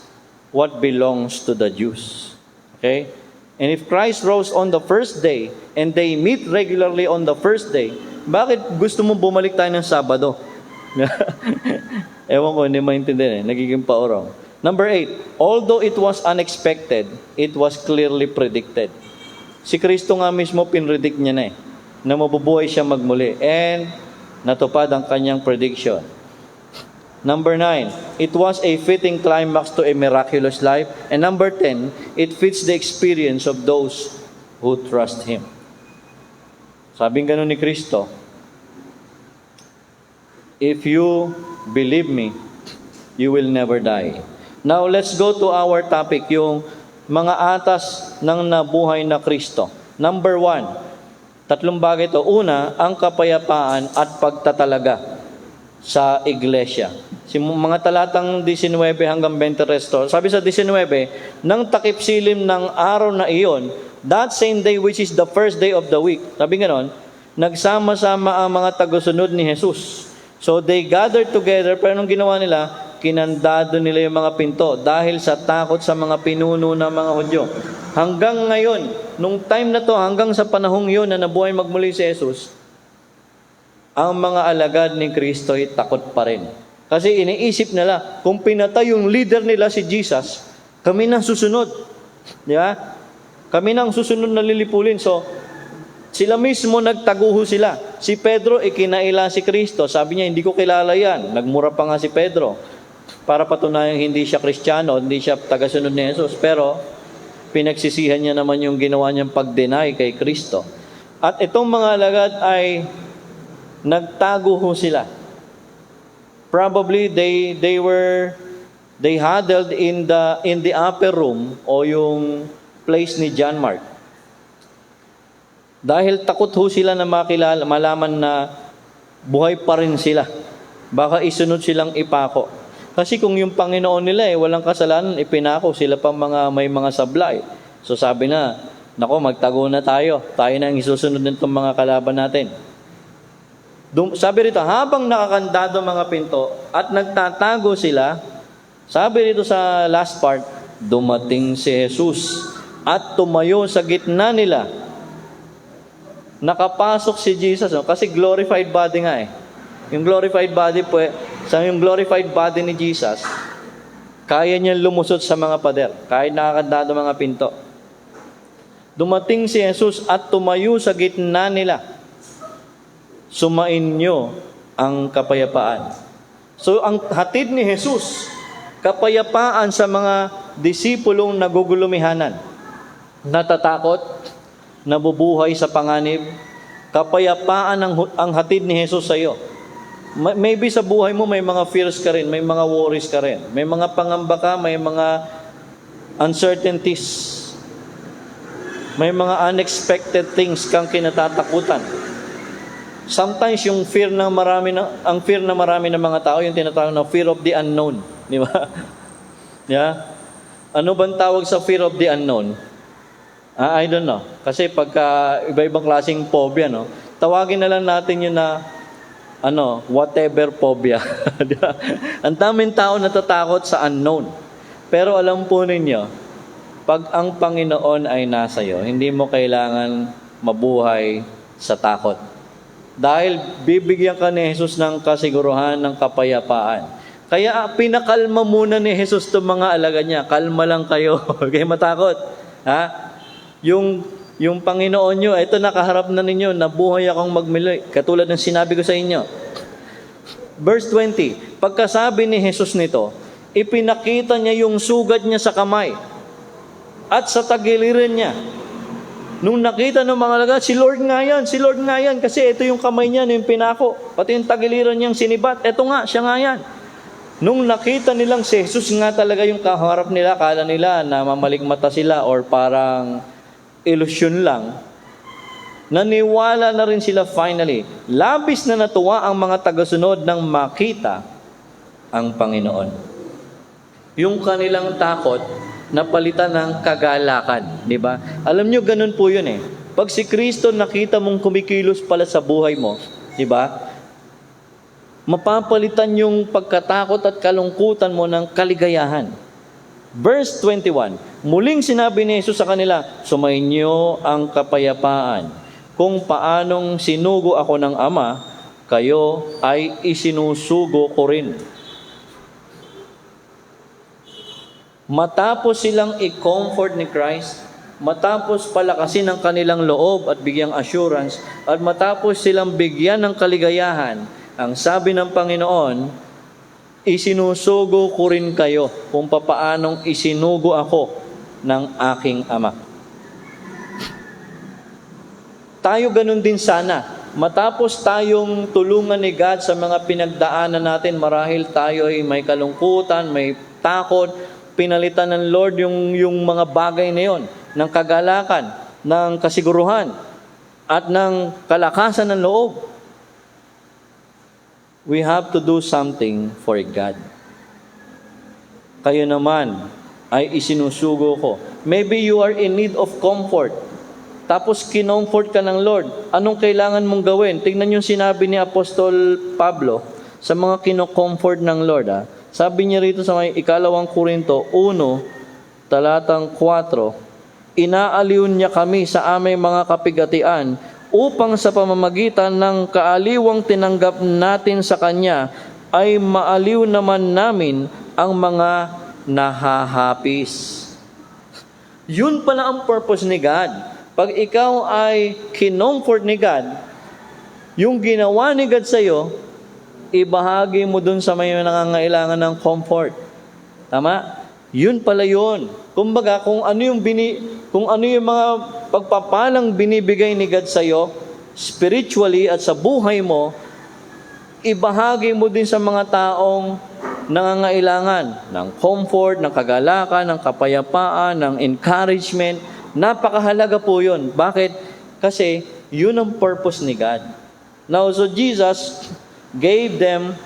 what belongs to the Jews. Okay? And if Christ rose on the first day, and they meet regularly on the first day, bakit gusto mo bumalik tayo ng Sabado? Ewan ko, hindi maintindihan eh. Nagiging paurong. Number 8, although it was unexpected, it was clearly predicted. Si Kristo nga mismo pinredict niya na eh, na mabubuhay siya magmuli. And natupad ang kanyang prediction. Number 9, it was a fitting climax to a miraculous life. And number 10, it fits the experience of those who trust Him. Sabing ganun ni Kristo, if you believe me, you will never die. Now, let's go to our topic, yung mga atas ng nabuhay na Kristo. Number 1, 3 bagay ito. Una, ang kapayapaan at pagtatalaga sa iglesia. Mga talatang 19 hanggang 23. Sabi sa 19, nang takip silim ng araw na iyon, that same day which is the first day of the week. Sabi ganon, nagsama-sama ang mga tagusunod ni Jesus. So they gathered together, pero anong ginawa nila? Kinandado nila yung mga pinto dahil sa takot sa mga pinuno ng mga Hudyo. Hanggang ngayon, nung time na to, hanggang sa panahong yun na nabuhay magmuli si Jesus, ang mga alagad ni Kristo ay takot pa rin. Kasi iniisip nila, kung pinatay yung leader nila si Jesus, kami nang susunod. Di ba? Kami nang susunod na lilipulin. So, sila mismo nagtaguho sila. Si Pedro, ikinaila si Kristo. Sabi niya, hindi ko kilala yan. Nagmura pa nga si Pedro. Para patunayan hindi siya Kristiyano, hindi siya tagasunod ni Jesus. Pero, pinagsisihan niya naman yung ginawa niyang pag-deny kay Kristo. At itong mga alagad ay nagtaguho sila. Probably they huddled in the upper room o yung place ni John Mark. Dahil takot ho sila na malaman na buhay pa rin sila. Baka isunod silang ipako. Kasi kung yung Panginoon nila walang kasalanan, ipinako sila pa may mga sablay. So sabi na, nako magtago na tayo. Tayo na ang isusunod nitong mga kalaban natin. Sabi rito, habang nakakandado mga pinto at nagtatago sila, sabi rito sa last part, dumating si Jesus at tumayo sa gitna nila. Nakapasok si Jesus, kasi glorified body nga eh. Yung glorified body yung glorified body ni Jesus, kaya niya lumusot sa mga pader, kahit nakakandado mga pinto. Dumating si Jesus at tumayo sa gitna nila. Sumain nyo ang kapayapaan. So, ang hatid ni Jesus, kapayapaan sa mga disipulong nagugulumihanan, natatakot, nabubuhay sa panganib, kapayapaan ang hatid ni Jesus sa iyo. Maybe sa buhay mo may mga fears ka rin, may mga worries ka rin, may mga pangamba ka, may mga uncertainties, may mga unexpected things kang kinatatakutan. Sometimes yung fear ng marami ng mga tao, yung tinatawag na fear of the unknown, di ba? Yeah. Ano bang tawag sa fear of the unknown? I don't know. Kasi pagka iba-ibang klaseng phobia, no? Tawagin na lang natin yun na whatever phobia. Ang daming tao natatakot sa unknown. Pero alam po ninyo, pag ang Panginoon ay nasa iyo, hindi mo kailangan mabuhay sa takot. Dahil bibigyan ka ni Jesus ng kasiguruhan ng kapayapaan. Kaya pinakalma muna ni Jesus itong mga alagad niya. Kalma lang kayo. Huwag matakot. Ha? Yung Panginoon nyo, ito nakaharap na ninyo, nabuhay akong magmili. Katulad ng sinabi ko sa inyo. Verse 20, pagkasabi ni Jesus nito, ipinakita niya yung sugat niya sa kamay. At sa tagiliran niya, nung nakita ng mga alagad, si Lord nga yan, kasi ito yung kamay niya, yung pinako, pati yung tagiliran niyang sinibat, ito nga, siya nga yan. Nung nakita nilang si Jesus nga talaga yung kaharap nila, kala nila na mamalikmata sila or parang ilusyon lang, naniwala na rin sila finally. Labis na natuwa ang mga tagasunod nang makita ang Panginoon. Yung kanilang takot, napalitan ng kagalakan, di ba? Alam nyo, ganun po yun eh. Pag si Kristo nakita mong kumikilos pala sa buhay mo, di ba? Mapapalitan yung pagkatakot at kalungkutan mo ng kaligayahan. Verse 21, muling sinabi ni Jesus sa kanila, sumainyo ang kapayapaan. Kung paanong sinugo ako ng Ama, kayo ay isinusugo ko rin. Matapos silang i-comfort ni Christ, matapos palakasin ang kanilang loob at bigyang assurance, at matapos silang bigyan ng kaligayahan, ang sabi ng Panginoon, isinusugo ko rin kayo kung papaanong isinugo ako ng aking Ama. Tayo ganun din sana. Matapos tayong tulungan ni God sa mga pinagdaanan natin, marahil tayo ay may kalungkutan, may takot, pinalitan ng Lord yung mga bagay na yon, ng kagalakan, ng kasiguruhan, at ng kalakasan ng loob. We have to do something for God. Kayo naman ay isinusugo ko. Maybe you are in need of comfort. Tapos kinomfort ka ng Lord. Anong kailangan mong gawin? Tingnan yung sinabi ni Apostol Pablo sa mga kinocomfort ng Lord. Sabi niya rito sa may 2 Korinto 1, talatang 4, inaaliw niya kami sa aming mga kapigatian upang sa pamamagitan ng kaaliwang tinanggap natin sa Kanya ay maaliw naman namin ang mga nahahapis. Yun pala ang purpose ni God. Pag ikaw ay kinomfort ni God, yung ginawa ni God sa'yo, ibahagi mo dun sa may nangangailangan ng comfort. Tama? Yun pala yun. Kumbaga, kung ano yung mga pagpapalang binibigay ni God sa'yo, spiritually at sa buhay mo, ibahagi mo din sa mga taong nangangailangan ng comfort, ng kagalakan, ng kapayapaan, ng encouragement. Napakahalaga po yun. Bakit? Kasi yun ang purpose ni God. Now, so Jesus gave them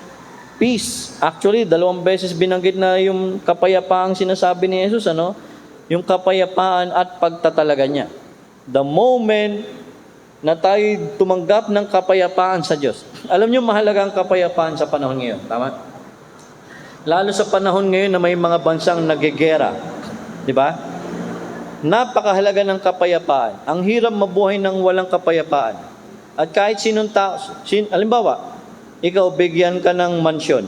peace. Actually, 2 beses binanggit na yung kapayapaang sinasabi ni Jesus, yung kapayapaan at pagtatalaga niya. The moment na tayo tumanggap ng kapayapaan sa Diyos. Alam niyo, mahalaga ang kapayapaan sa panahon ngayon. Tama? Lalo sa panahon ngayon na may mga bansang nagegera. Di ba? Napakahalaga ng kapayapaan. Ang hirap mabuhay ng walang kapayapaan. At kahit sinong tao, halimbawa, ikaw bigyan ka ng mansyon.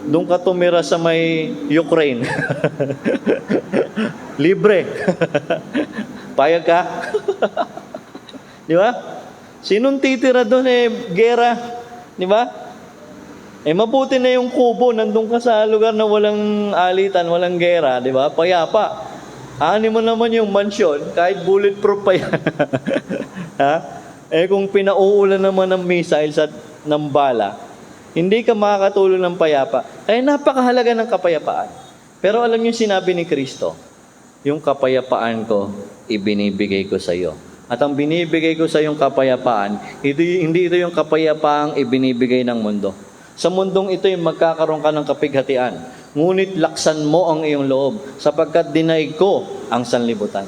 Doon ka tumira sa may Ukraine. Libre. Payag ka? Di ba? Sinong titira doon gera? Di ba? Mabuti na yung kubo, nandun ka sa lugar na walang alitan, walang gera, di ba? Payapa. Ani mo naman yung mansyon, kahit bulletproof pa yan. Ha? Kung pinauulan naman ng missiles at ng bala, hindi ka makakatulong ng payapa. Napakahalaga ng kapayapaan. Pero alam niyo sinabi ni Kristo, yung kapayapaan ko, ibinibigay ko sa iyo. At ang binibigay ko sa iyong kapayapaan, hindi ito yung kapayapaang ibinibigay ng mundo. Sa mundong ito, magkakaroon ka ng kapighatian. Ngunit laksan mo ang iyong loob, sapagkat dinaig ko ang sanlibutan.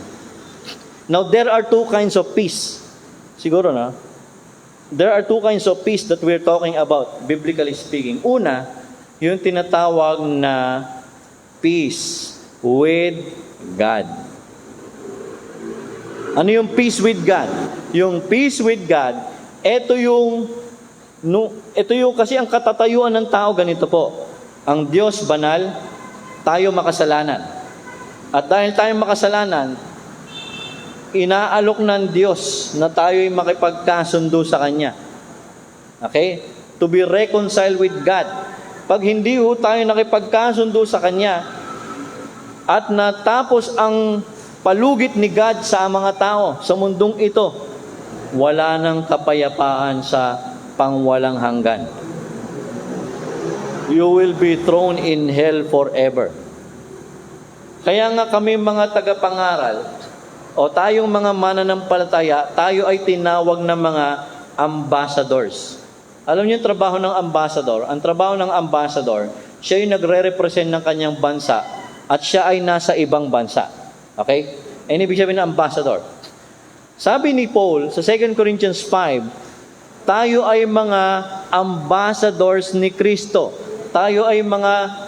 Now, there are two kinds of peace. Siguro na? There are two kinds of peace that we're talking about, biblically speaking. Una, yung tinatawag na peace with God. Ano yung peace with God? Yung peace with God, ito yung kasi ang katatayuan ng tao, ganito po. Ang Diyos banal, tayo makasalanan. At dahil tayo makasalanan, inaalok ng Diyos na tayo'y makipagkasundo sa Kanya. Okay? To be reconciled with God. Pag hindi tayo nakipagkasundo sa Kanya, at natapos ang palugit ni God sa mga tao sa mundong ito, wala nang kapayapaan sa pangwalang hanggan. You will be thrown in hell forever. Kaya nga kami mga tagapangaral, o tayong mga mananampalataya, tayo ay tinawag na mga ambassadors. Alam niyo yung trabaho ng ambassador? Ang trabaho ng ambassador, siya yung nagre-represent ng kanyang bansa at siya ay nasa ibang bansa. Okay? And ibig sabihin ng ambassador. Sabi ni Paul sa 2 Corinthians 5, tayo ay mga ambassadors ni Kristo. Tayo ay mga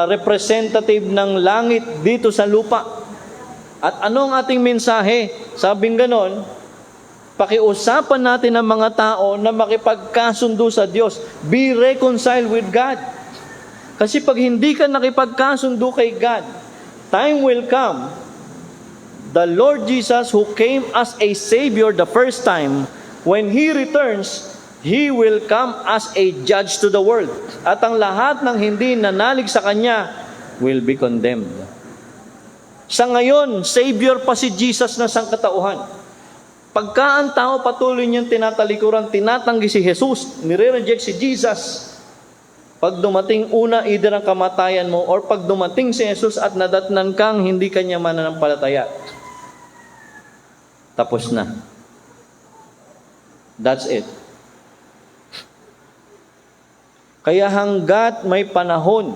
representative ng langit dito sa lupa. At ano ang ating mensahe? Sabing ganon, pakiusapan natin ang mga tao na makipagkasundo sa Diyos. Be reconciled with God. Kasi pag hindi ka nakipagkasundo kay God, time will come, the Lord Jesus who came as a Savior the first time, when He returns, He will come as a judge to the world. At ang lahat ng hindi nanalig sa Kanya will be condemned. Sa ngayon, Savior pa si Jesus na sangkatauhan. Pagka ang tao patuloy niyang tinatalikuran, tinatanggi si Jesus, nire-reject si Jesus, pag dumating una, either ang kamatayan mo, or pag dumating si Jesus at nadatnan kang hindi kanya mananampalataya, tapos na. That's it. Kaya hanggat may panahon,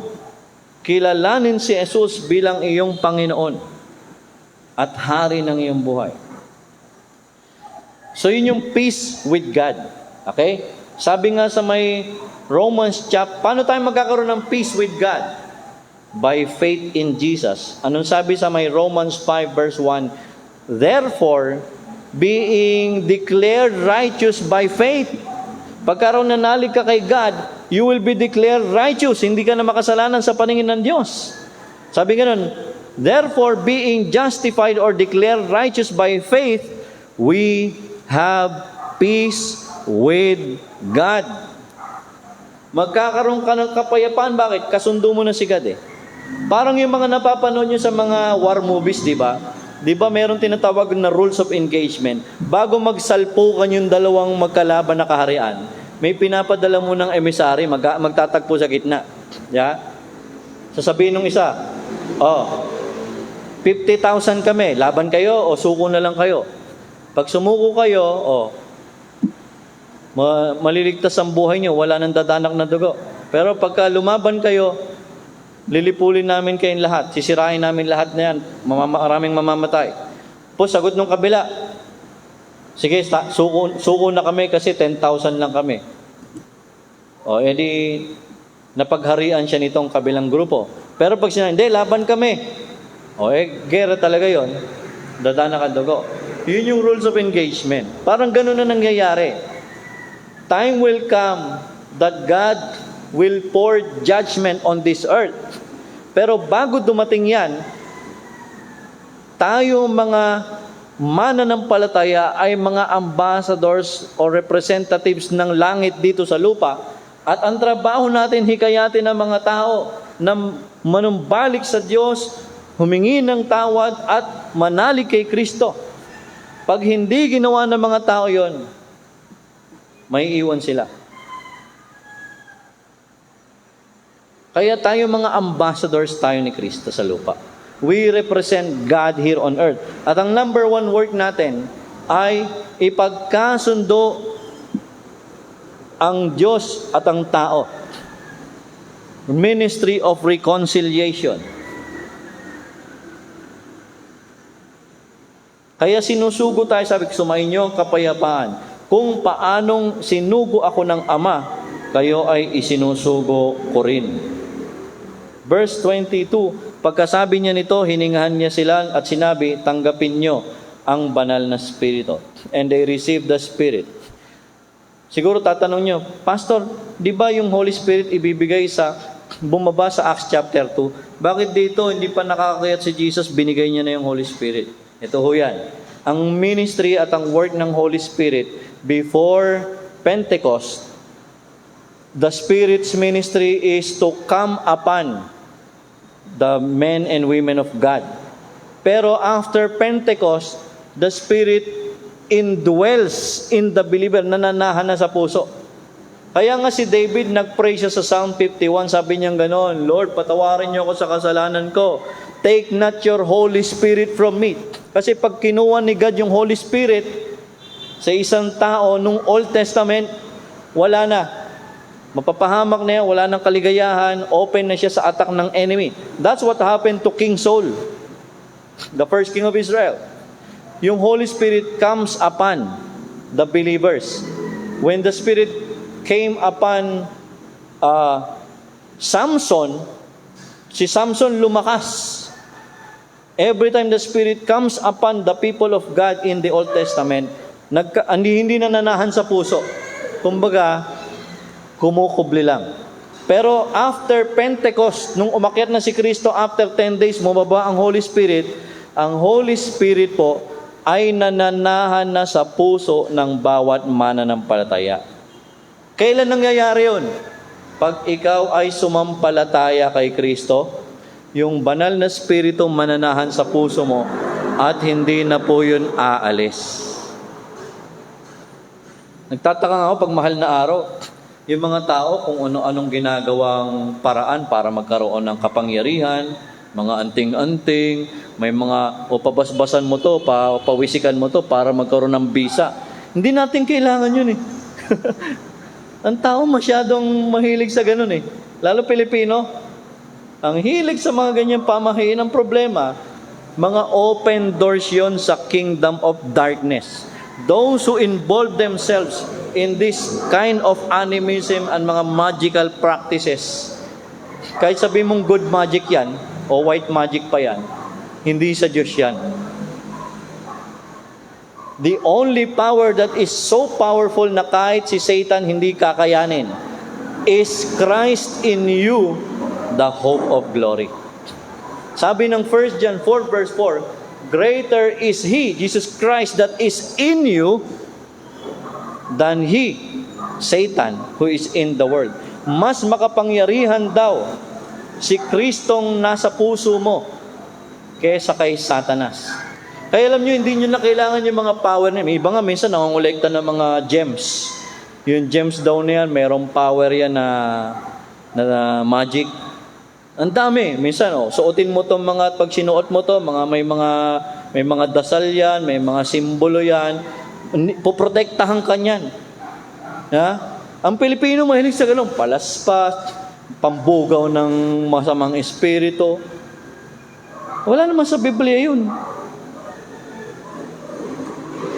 kilalanin si Jesus bilang iyong Panginoon at Hari ng iyong buhay. So yun yung peace with God. Okay? Sabi nga sa may Romans chapter, paano tayo magkakaroon ng peace with God? By faith in Jesus. Anong sabi sa may Romans 5 verse 1? Therefore, being declared righteous by faith. Pagkaroon nanalig ka kay God, you will be declared righteous. Hindi ka na makasalanan sa paningin ng Diyos. Sabi ganun, therefore, being justified or declared righteous by faith, we have peace with God. Magkakaroon ka ng kapayapaan. Bakit? Kasundo mo na si God eh. Parang yung mga napapanood nyo sa mga war movies, di ba? Di ba meron tinatawag na rules of engagement? Bago magsalpukan yung dalawang magkalaban na kaharian, may pinapadala mo ng emisary, magtatagpo sa gitna. Yeah? Sasabihin ng isa, 50,000 kami, laban kayo o suko na lang kayo. Pag sumuko kayo, maliligtas ang buhay nyo, wala nang dadanak na dugo. Pero pagka lumaban kayo, lilipulin namin kayong lahat, sisirain namin lahat na yan, maraming mamamatay. Po, sagot ng kabila, sige, suko na kami kasi 10,000 lang kami. Edi, napagharian siya nitong kabilang grupo. Pero pag sinabi, hindi, laban kami. Gera talaga yon, dadanak ang dugo. Yun yung rules of engagement. Parang ganun na nangyayari. Time will come that God will pour judgment on this earth. Pero bago dumating yan, tayo mga mananampalataya ay mga ambassadors o representatives ng langit dito sa lupa. At ang trabaho natin, hikayatin ng mga tao na manumbalik sa Diyos, humingi ng tawad at manalig kay Kristo. Pag hindi ginawa ng mga tao yon, may iwan sila. Kaya tayo mga ambassadors tayo ni Kristo sa lupa. We represent God here on earth. At ang number one work natin ay ipagkasundo ang Diyos at ang tao. Ministry of reconciliation. Kaya sinusugo tayo, sabi ko, sumainyo ang kapayapaan. Kung paanong sinugo ako ng Ama, kayo ay isinusugo ko rin. Verse 22, pagkasabi niya nito, hiningahan niya sila at sinabi, tanggapin nyo ang banal na Espiritu. And they received the Spirit. Siguro tatanong nyo, Pastor, di ba yung Holy Spirit ibibigay bumaba sa Acts chapter 2? Bakit dito hindi pa nakakayat si Jesus, binigay niya na yung Holy Spirit? Ito ho yan. Ang ministry at ang work ng Holy Spirit before Pentecost, the Spirit's ministry is to come upon the men and women of God. Pero after Pentecost, the Spirit indwells in the believer, nananahan na sa puso. Kaya nga si David, nag-pray siya sa Psalm 51, sabi niya gano'n, Lord, patawarin niyo ako sa kasalanan ko. Take not your Holy Spirit from me. Kasi pag kinuha ni God yung Holy Spirit sa isang tao nung Old Testament, wala na. Mapapahamak na yan, wala nang kaligayahan, open na siya sa attack ng enemy. That's what happened to King Saul, the first king of Israel. Yung Holy Spirit comes upon the believers. When the Spirit came upon Samson, si Samson lumakas. Every time the Spirit comes upon the people of God in the Old Testament, hindi nananahan sa puso. Kumbaga, kumukubli lang. Pero after Pentecost, nung umakyat na si Kristo, after 10 days, bumaba ang Holy Spirit po ay nananahan na sa puso ng bawat mananampalataya. Kailan nangyayari yun? Pag ikaw ay sumampalataya kay Kristo, yung banal na Espiritu mananahan sa puso mo at hindi na po yun aalis. Nagtataka nga ako pag mahal na araw, yung mga tao kung ano-anong ginagawang paraan para magkaroon ng kapangyarihan, mga anting-anting, may mga pabasbasan mo to, pawisikan mo to para magkaroon ng bisa. Hindi natin kailangan yun eh. Ang tao masyadong mahilig sa ganun eh. Lalo Pilipino, ang hilig sa mga ganyang pamahiin ng problema, mga open doors yon sa kingdom of darkness. Those who involve themselves in this kind of animism and mga magical practices, kahit sabi mong good magic yan, o white magic pa yan, hindi sa Diyos yan. The only power that is so powerful na kahit si Satan hindi kakayanin is Christ in you, the hope of glory. Sabi ng 1 John 4 verse 4, greater is He, Jesus Christ, that is in you than he, Satan, who is in the world. Mas makapangyarihan daw si Kristong nasa puso mo kaysa kay Satanas. Kaya alam nyo, hindi nyo na kailangan yung mga power na. May iba nga minsan nangongolekta ng mga gems. Yung gems daw na yan, mayroong power yan na magic. Ang dami. Minsan, suotin mo to mga, pag sinuot mo to, may mga dasal yan, may mga simbolo yan. Poprotektahan ka niyan. Ha? Ang Pilipino mahilig sa ganun, palaspas, pambugaw ng masamang espiritu. Wala naman sa Biblia yun.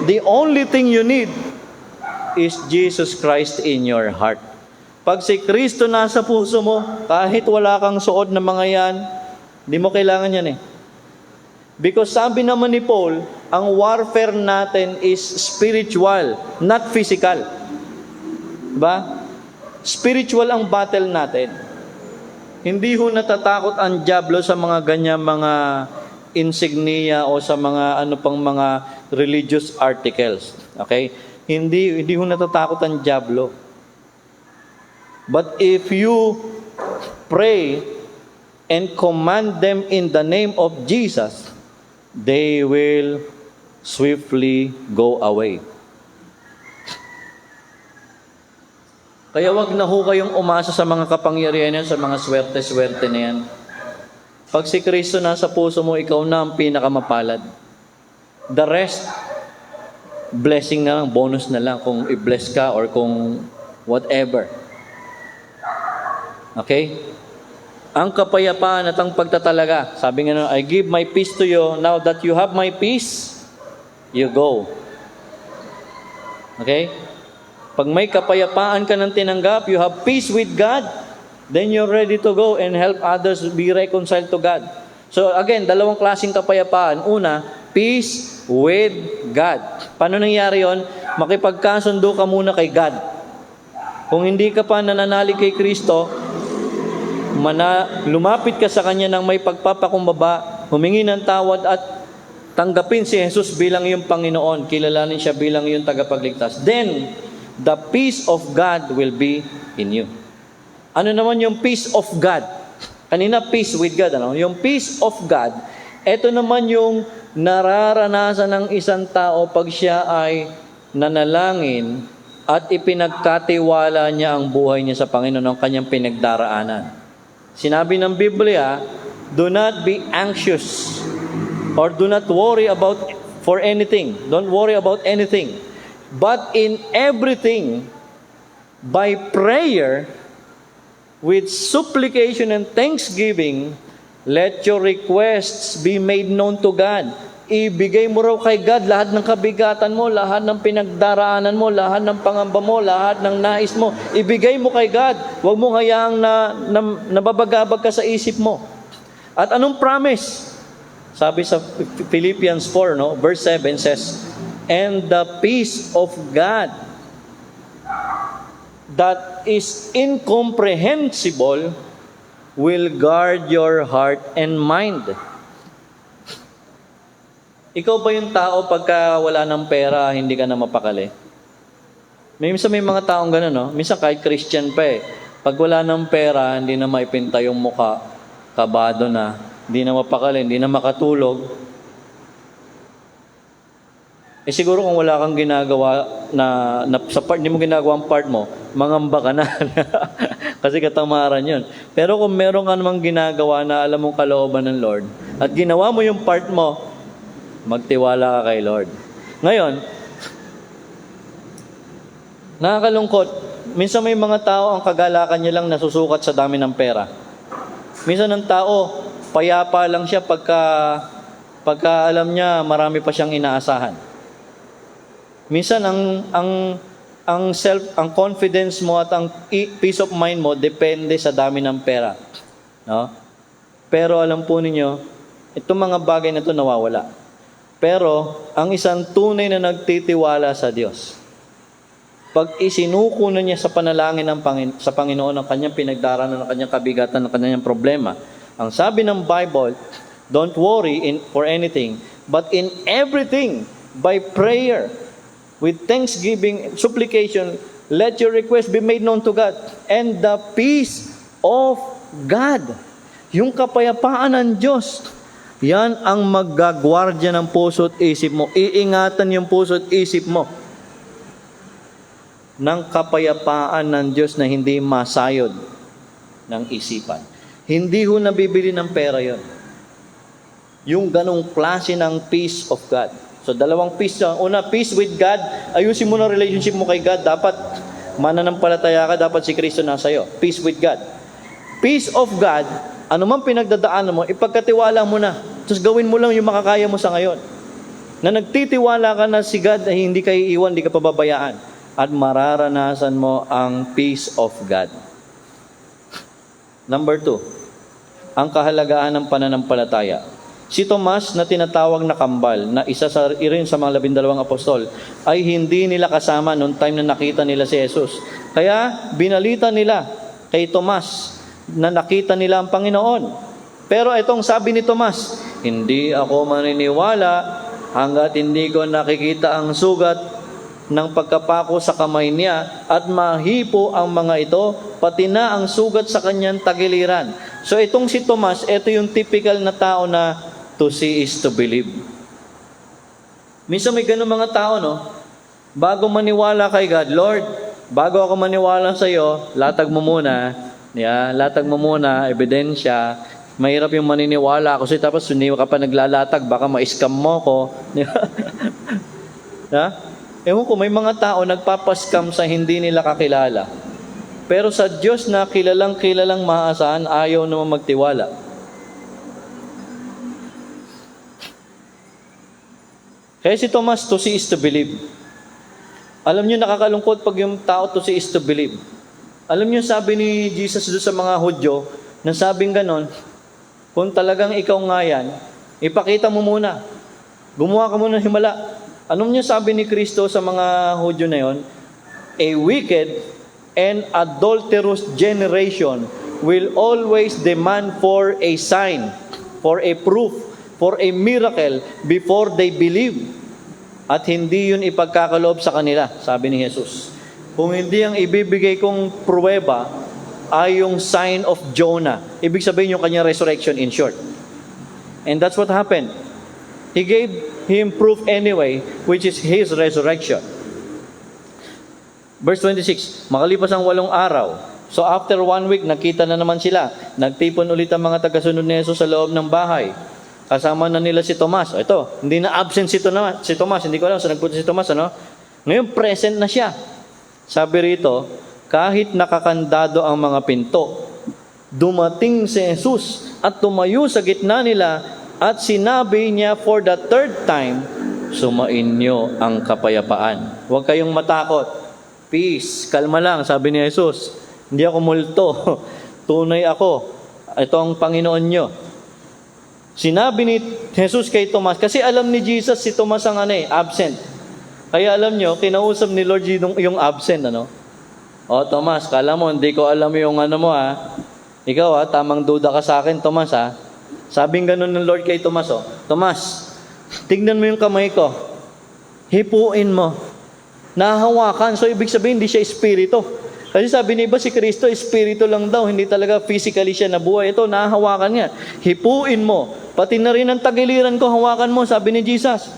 The only thing you need is Jesus Christ in your heart. Pag si Kristo nasa puso mo, kahit wala kang suot na mga yan, di mo kailangan yan eh. Because sabi naman ni Paul, ang warfare natin is spiritual, not physical. Diba? Spiritual ang battle natin. Hindi ho natatakot ang dyablo sa mga ganyan mga insignia o sa mga pang mga religious articles. Okay? Hindi ho natatakot ang dyablo. But if you pray and command them in the name of Jesus, they will swiftly go away. Kaya wag na ho kayong umasa sa mga kapangyarihan yan, sa mga swerte-swerte na yan. Pag si Kristo nasa puso mo, ikaw na ang pinakamapalad. The rest, blessing na lang, bonus na lang kung i-bless ka or kung whatever. Okay? Ang kapayapaan at ang pagtatalaga. Sabi nga, I give my peace to you. Now that you have my peace, you go. Okay? Pag may kapayapaan ka ng tinanggap, you have peace with God, then you're ready to go and help others be reconciled to God. So again, dalawang klaseng kapayapaan. Una, peace with God. Paano nangyari yon? Makipagkasundo ka muna kay God. Kung hindi ka pa nananalig kay Kristo, lumapit ka sa Kanya ng may pagpapakumbaba, humingi ng tawad at tanggapin si Jesus bilang iyong Panginoon, kilalanin siya bilang iyong tagapagligtas. Then, the peace of God will be in you. Ano naman yung peace of God? Kanina, peace with God. Yung peace of God Ito naman yung nararanasan ng isang tao pag siya ay nanalangin at ipinagkatiwala niya ang buhay niya sa Panginoon ng kanyang pinagdaraanan. Sinabi ng Biblia, do not be anxious or do not worry about for anything. Don't worry about anything. But in everything, by prayer, with supplication and thanksgiving, let your requests be made known to God. Ibigay mo raw kay God lahat ng kabigatan mo, lahat ng pinagdaraanan mo, lahat ng pangamba mo, lahat ng nais mo. Ibigay mo kay God. Huwag mo hayaang nababagabag ka sa isip mo. At anong promise? Sabi sa Philippians 4, no, verse 7 says, and the peace of God that is incomprehensible will guard your heart and mind. Ikaw ba yung tao pagka wala ng pera, hindi ka na mapakali? Minsan may mga taong gano'n, no? Minsan kahit Christian pa eh. Pag wala ng pera, hindi na maipinta yung muka, kabado na, hindi na mapakali, hindi na makatulog. Eh siguro kung wala kang ginagawa na sa part, hindi mo ginagawa ang part mo, mangamba ka na. Kasi katamaran yun. Pero kung meron ka namang ginagawa na alam mong kalooban ng Lord, at ginawa mo yung part mo, magtiwala ka kay Lord. Ngayon, nakakalungkot, minsan may mga tao ang kagalakan niya lang nasusukat sa dami ng pera. Minsan ang tao, payapa lang siya pagka alam niya marami pa siyang inaasahan. Minsan ang confidence mo at ang peace of mind mo depende sa dami ng pera. No? Pero alam po ninyo, itong mga bagay na ito nawawala. Pero ang isang tunay na nagtitiwala sa Diyos, pag isinuko na niya sa panalangin sa Panginoon ang kanyang pinagdaraanan, ng kanyang kabigatan, ng kanyang problema, ang sabi ng Bible, don't worry for anything, but in everything, by prayer, with thanksgiving, supplication, let your request be made known to God. And the peace of God, yung kapayapaan ng Diyos, yan ang maggagwardya ng puso't isip mo. Iingatan yung puso't isip mo ng kapayapaan ng Diyos na hindi masayod ng isipan. Hindi ho nabibili ng pera yon. Yung ganong klase ng peace of God. So, dalawang peace. Una, peace with God. Ayusin mo na relationship mo kay God. Dapat mananampalataya ka. Dapat si Kristo nasa iyo. Peace with God. Peace of God, ano man pinagdadaanan mo, ipagkatiwala mo na. Tapos gawin mo lang yung makakaya mo sa ngayon. Na nagtitiwala ka na si God ay hindi ka iiwan, hindi ka pababayaan. At mararanasan mo ang peace of God. Number 2, ang kahalagahan ng pananampalataya. Si Tomas na tinatawag na kambal, na isa sa rin sa mga 12 apostol, ay hindi nila kasama noong time na nakita nila si Jesus. Kaya binalita nila kay Tomas na nakita nila ang Panginoon. Pero itong sabi ni Tomas, hindi ako maniniwala hanggat hindi ko nakikita ang sugat ng pagkapako sa kamay niya at mahipo ang mga ito, pati na ang sugat sa kanyang tagiliran. So itong si Tomas, ito yung typical na tao na to see is to believe. Minsan may ganun mga tao, no? Bago maniwala kay God, Lord, bago ako maniwala sa iyo, latag mo muna. Latag mo muna, ebidensya. Mahirap yung maniniwala kasi tapos hindi ka pa naglalatag, baka ma-scam mo ko. Ewan ko, may mga tao nagpapaskam sa hindi nila kakilala. Pero sa Diyos na kilalang maasahan, ayaw naman magtiwala. Kaya si Thomas, to see is to believe. Alam niyo, nakakalungkot pag yung tao to see is to believe. Alam niyo, sabi ni Jesus doon sa mga Hudyo, nang sabing ganon, kung talagang ikaw nga yan, ipakita mo muna. Gumawa ka muna ng himala. Anong niyo sabi ni Kristo sa mga Hudyo na yon? A wicked and adulterous generation will always demand for a sign, for a proof, for a miracle before they believe. At hindi yun ipagkakaloob sa kanila, sabi ni Jesus. Kung hindi ang ibibigay kong pruweba ay yung sign of Jonah. Ibig sabihin yung kanyang resurrection in short. And that's what happened. He gave him proof anyway, which is his resurrection. Verse 26, makalipas ang 8 araw. So after 1 week, nakita na naman sila. Nagtipon ulit ang mga tagasunod ni Jesus sa loob ng bahay. Kasama na nila si Tomas. Ito, hindi na absent si Tomas. Hindi ko alam saan nagpunta si Tomas. Ano? Ngayon, present na siya. Sabi rito, kahit nakakandado ang mga pinto, dumating si Jesus at tumayo sa gitna nila at sinabi niya for the third time, sumainyo ang kapayapaan. Huwag kayong matakot. Peace. Kalma lang, sabi ni Jesus. Hindi ako multo. Tunay ako. Ito ang Panginoon nyo. Sinabi ni Jesus kay Tomas, kasi alam ni Jesus si Tomas ang absent. Kaya alam nyo, kinausap ni Lord yung absent. O Tomas, kala mo, hindi ko alam yung mo Ikaw tamang duda ka sa akin, Tomas Sabing ganun ng Lord kay Tomas, Tomas, tignan mo yung kamay ko. Hipuin mo. Nahawakan. So, ibig sabihin, hindi siya espiritu. Kasi sabi ni iba, si Kristo, espiritu lang daw. Hindi talaga physically siya nabuhay. Ito, nahawakan niya. Hipuin mo. Pati na rin ang tagiliran ko, hawakan mo. Sabi ni Jesus.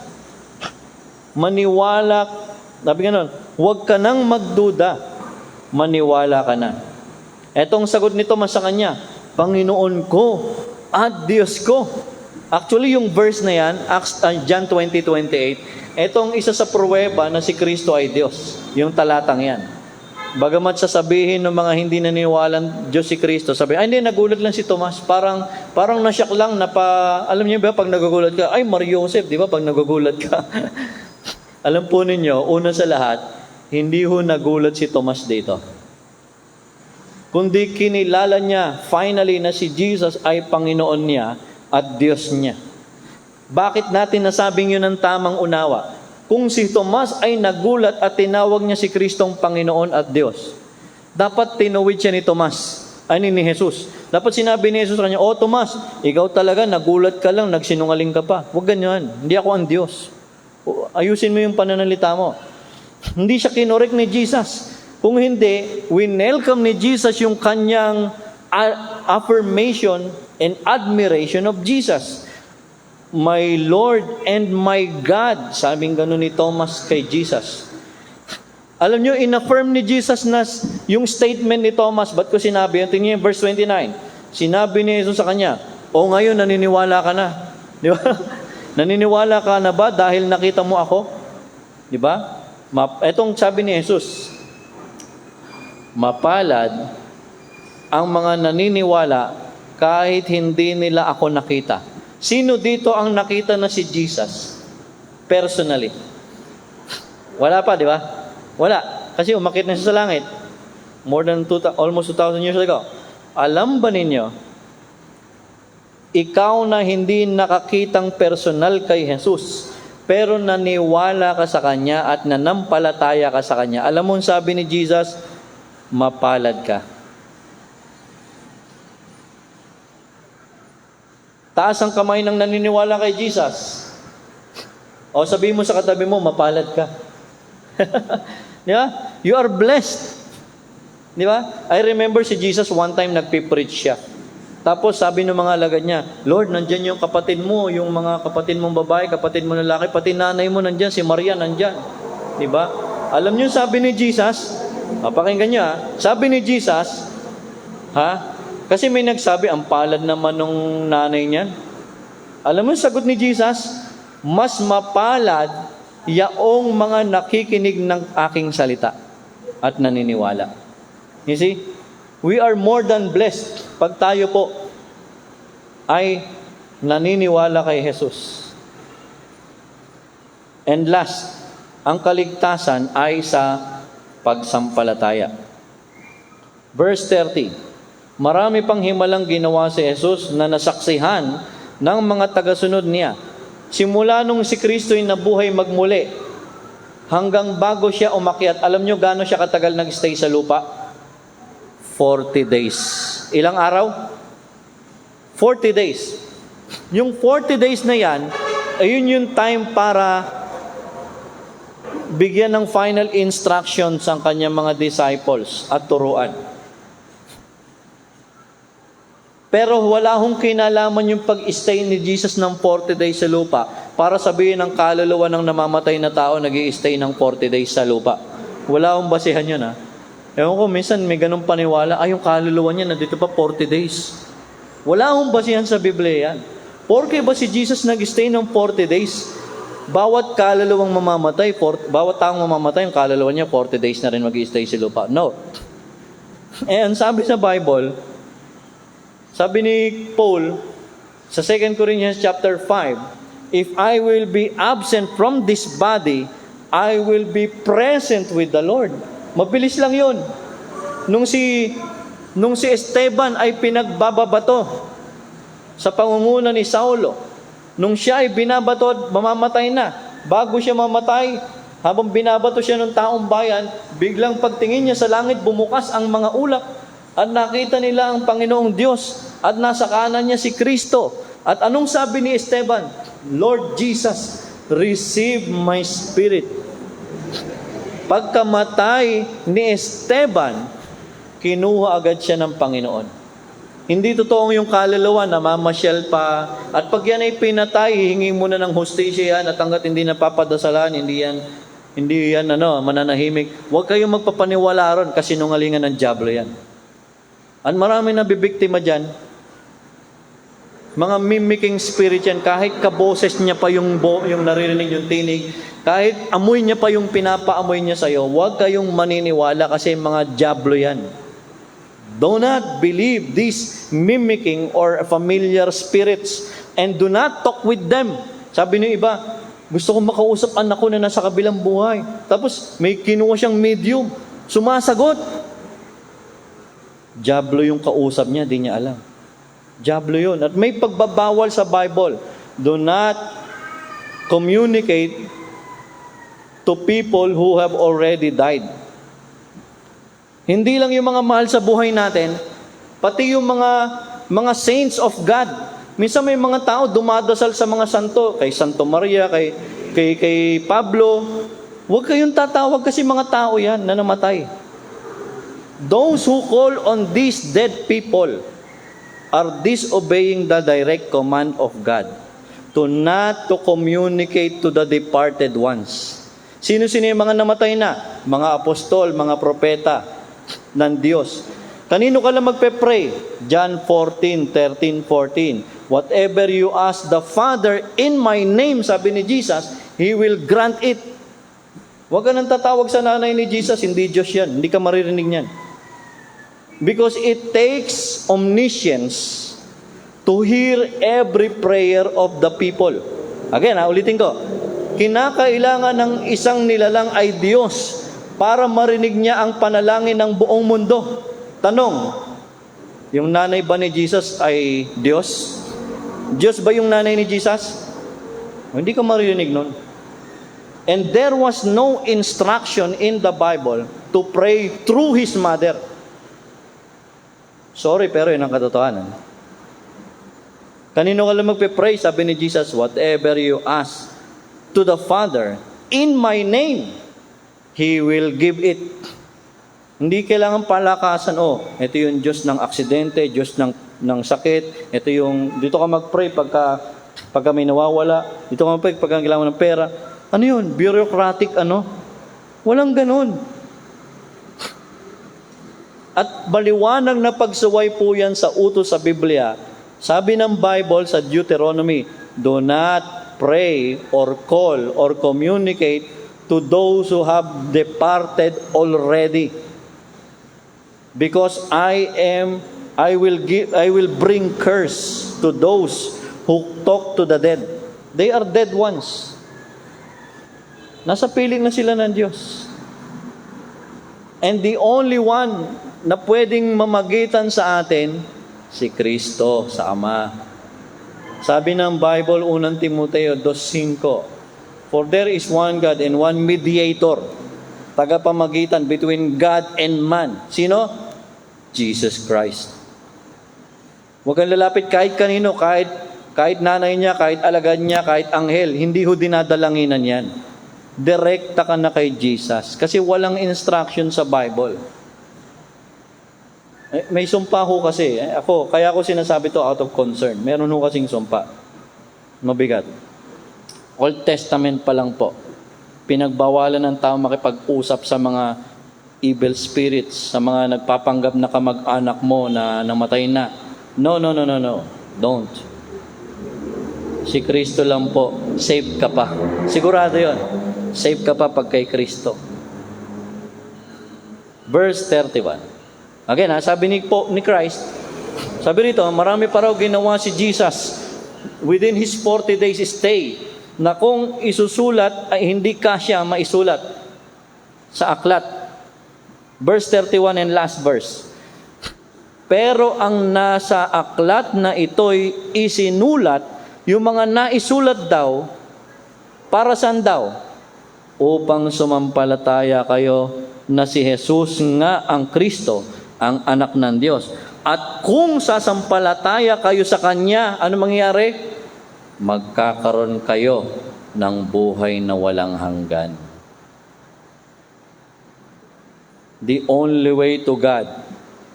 Maniwala. Sabi ganun, huwag ka nang magduda. Maniwala ka na. Etong sagot ni Tomas sa kanya, Panginoon ko at Diyos ko. Actually, yung verse na yan, John 20:28, etong isa sa pruweba na si Kristo ay Diyos. Yung talatang yan. Bagamat sasabihin ng mga hindi naniniwalang Diyos si Kristo, sabi, hindi, nagulat lang si Tomas. Parang nasyak lang alam niyo ba, pag nagugulat ka, Mario Joseph, di ba, pag nagugulat ka. Alam po ninyo, una sa lahat, hindi ho nagulat si Tomas dito. Kundi kinilala niya finally na si Jesus ay Panginoon niya at Diyos niya. Bakit natin nasabing yun ang tamang unawa? Kung si Tomas ay nagulat at tinawag niya si Kristong Panginoon at Diyos, dapat tinuwid siya ni Tomas, ni Jesus. Dapat sinabi ni Jesus sa kanya, Tomas, ikaw talaga nagulat ka lang, nagsinungaling ka pa. Huwag ganyan, hindi ako ang Diyos. Ayusin mo yung pananalita mo. Hindi siya kinorek ni Jesus. Kung hindi, winelcome ni Jesus yung kanyang affirmation and admiration of Jesus. My Lord and my God, sabing ganun ni Thomas kay Jesus. Alam nyo, in-affirm ni Jesus na yung statement ni Thomas. Ba't ko sinabi? Tingnan niyo verse 29. Sinabi ni Jesus sa kanya, ngayon naniniwala ka na. Di ba? Naniniwala ka na ba dahil nakita mo ako? Di ba? Etong sabi ni Jesus, mapalad ang mga naniniwala kahit hindi nila ako nakita. Sino dito ang nakita na si Jesus? Personally. Wala pa, di ba? Wala. Kasi umakit na siya sa langit. More than almost 2,000 years ago. Alam ba ninyo, ikaw na hindi nakakitang personal kay Jesus, pero naniwala ka sa Kanya at nanampalataya ka sa Kanya. Alam mo sabi ni Jesus, mapalad ka. Taas ang kamay ng naniniwala kay Jesus. O sabihin mo sa katabi mo, mapalad ka. Di ba? You are blessed. Di ba? I remember si Jesus one time nagpipreach siya. Tapos sabi ng mga alagad niya, Lord, nandyan yung kapatid mo, yung mga kapatid mong babae, kapatid mo lalaki, pati nanay mo nandyan, si Maria nandyan. Di ba? Alam niyo sabi ni Jesus, pakinggan niyo sabi ni Jesus, kasi may nagsabi, ang palad naman nung nanay niyan. Alam mo sagot ni Jesus, mas mapalad yaong mga nakikinig ng aking salita at naniniwala. You see, we are more than blessed pag tayo po ay naniniwala kay Jesus. And last, ang kaligtasan ay sa pagsampalataya. Verse 30, marami pang himalang ginawa si Jesus na nasaksihan ng mga tagasunod niya. Simula nung si Kristo'y nabuhay magmuli, hanggang bago siya umakyat, alam nyo gaano siya katagal nag-stay sa lupa? 40 days. Ilang araw? 40 days. Yung 40 days na yan, ayun yung time para bigyan ng final instructions ang kanyang mga disciples at turuan. Pero wala hong kinalaman yung pag-stay ni Jesus ng 40 days sa lupa para sabihin ng kaluluwa ng namamatay na tao nag-i-stay ng 40 days sa lupa. Wala hong basihan yun, ha? Ewan ko, minsan may ganong paniwala, yung kaluluwa niya nandito pa 40 days. Wala hong basihan sa Biblia yan. Porke ba si Jesus nag-stay ng 40 days? Bawat kaluluwang mamamatay, bawat taong mamamatay, yung kaluluwa niya 40 days na rin mag-i-stay sa lupa. No. And sabi sa Bible, sabi ni Paul sa 2 Corinthians chapter 5, if I will be absent from this body, I will be present with the Lord. Mabilis lang yun. Nung si Esteban ay pinagbababato sa pangunguna ni Saulo, nung siya ay binabato at mamamatay na, bago siya mamatay, habang binabato siya ng taong bayan, biglang pagtingin niya sa langit, bumukas ang mga ulap at nakita nila ang Panginoong Diyos at nasa kanan niya si Kristo. At anong sabi ni Esteban? Lord Jesus, receive my spirit. Pagkamatay ni Esteban, kinuha agad siya ng Panginoon. Hindi totoong yung kaluluwa na mamasyal pa. At pag yan ay pinatay, hihingi muna ng hustisya yan at hanggat hindi napapadasalan, hindi yan mananahimik. Huwag kayong magpapaniwala ron kasi nungalingan ng dyablo yan. At marami na bibiktima dyan. Mga mimicking spirit yan, kahit kaboses niya pa yung naririnig yung tinig, kahit amoy niya pa yung pinapaamoy niya sa'yo, huwag kayong maniniwala kasi mga dyablo yan. Do not believe these mimicking or familiar spirits and do not talk with them. Sabi ng iba, gusto kong makausap anak ko na nasa kabilang buhay. Tapos may kinuha siyang medium, sumasagot. Dyablo yung kausap niya, di niya alam. Dyablo yun. At may pagbabawal sa Bible. Do not communicate to people who have already died. Hindi lang yung mga mahal sa buhay natin, pati yung mga saints of God. Minsan may mga tao dumadasal sa mga santo, kay Santo Maria, kay Pablo. Huwag kayong tatawag kasi mga tao yan na namatay. Those who call on these dead people are disobeying the direct command of God not to communicate to the departed ones. Sino-sino yung mga namatay na? Mga apostol, mga propeta ng Diyos. Kanino ka lang magpe-pray? John 14:13-14. Whatever you ask the Father in my name, sabi ni Jesus, He will grant it. Huwag ka nang tatawag sa nanay ni Jesus, hindi Diyos yan. Hindi ka maririnig niyan. Because it takes omniscience to hear every prayer of the people. Again, ulitin ko. Kinakailangan ng isang nilalang ay Diyos para marinig niya ang panalangin ng buong mundo. Tanong, yung nanay ba ni Jesus ay Diyos? Diyos ba yung nanay ni Jesus? Hindi ka maririnig nun. And there was no instruction in the Bible to pray through His mother. Sorry, pero yun ang katotohanan. Kanino ka lang magpe-pray? Sabi ni Jesus, whatever you ask to the Father in my name, He will give it. Hindi kailangan palakasan, ito yung Diyos ng aksidente, Diyos ng sakit, ito yung, dito ka mag-pray pagka may nawawala, dito ka mag-pray pagka kailangan ng pera. Ano yun? Bureaucratic Walang ganun. At baliwanag na pagsuway po yan sa utos sa Biblia. Sabi ng Bible sa Deuteronomy, do not pray or call or communicate to those who have departed already. Because I will bring curse to those who talk to the dead. They are dead ones. Nasa piling na sila ng Diyos. And the only one na pwedeng mamagitan sa atin, si Kristo sa Ama. Sabi ng Bible, 1 Timoteo 2:5, for there is one God and one mediator, tagapamagitan between God and man. Sino? Jesus Christ. Huwag kang lalapit kahit kanino, kahit nanay niya, kahit alagad niya, kahit anghel. Hindi ho dinadalanginan yan. Direkta ka na kay Jesus. Kasi walang instruction sa Bible. May sumpa ho kasi. Kaya ako sinasabi to out of concern. Meron ho kasing sumpa. Mabigat. Old Testament pa lang po. Pinagbawalan ng tao makipag-usap sa mga evil spirits, sa mga nagpapanggap na kamag-anak mo na namatay na. No. Don't. Si Kristo lang po, save ka pa. Sigurado yon. Save ka pa pag kay Kristo. Verse 31. Again, sabi ni Christ, sabi rito, marami pa raw ginawa si Jesus within His 40 days stay na kung isusulat ay hindi kasya maisulat sa aklat. Verse 31 and last verse. Pero ang nasa aklat na ito'y isinulat, yung mga naisulat daw, para saan daw? Upang sumampalataya kayo na si Jesus nga ang Kristo, ang anak ng Diyos. At kung sasampalataya kayo sa Kanya, ano mangyayari? Magkakaroon kayo ng buhay na walang hanggan. The only way to God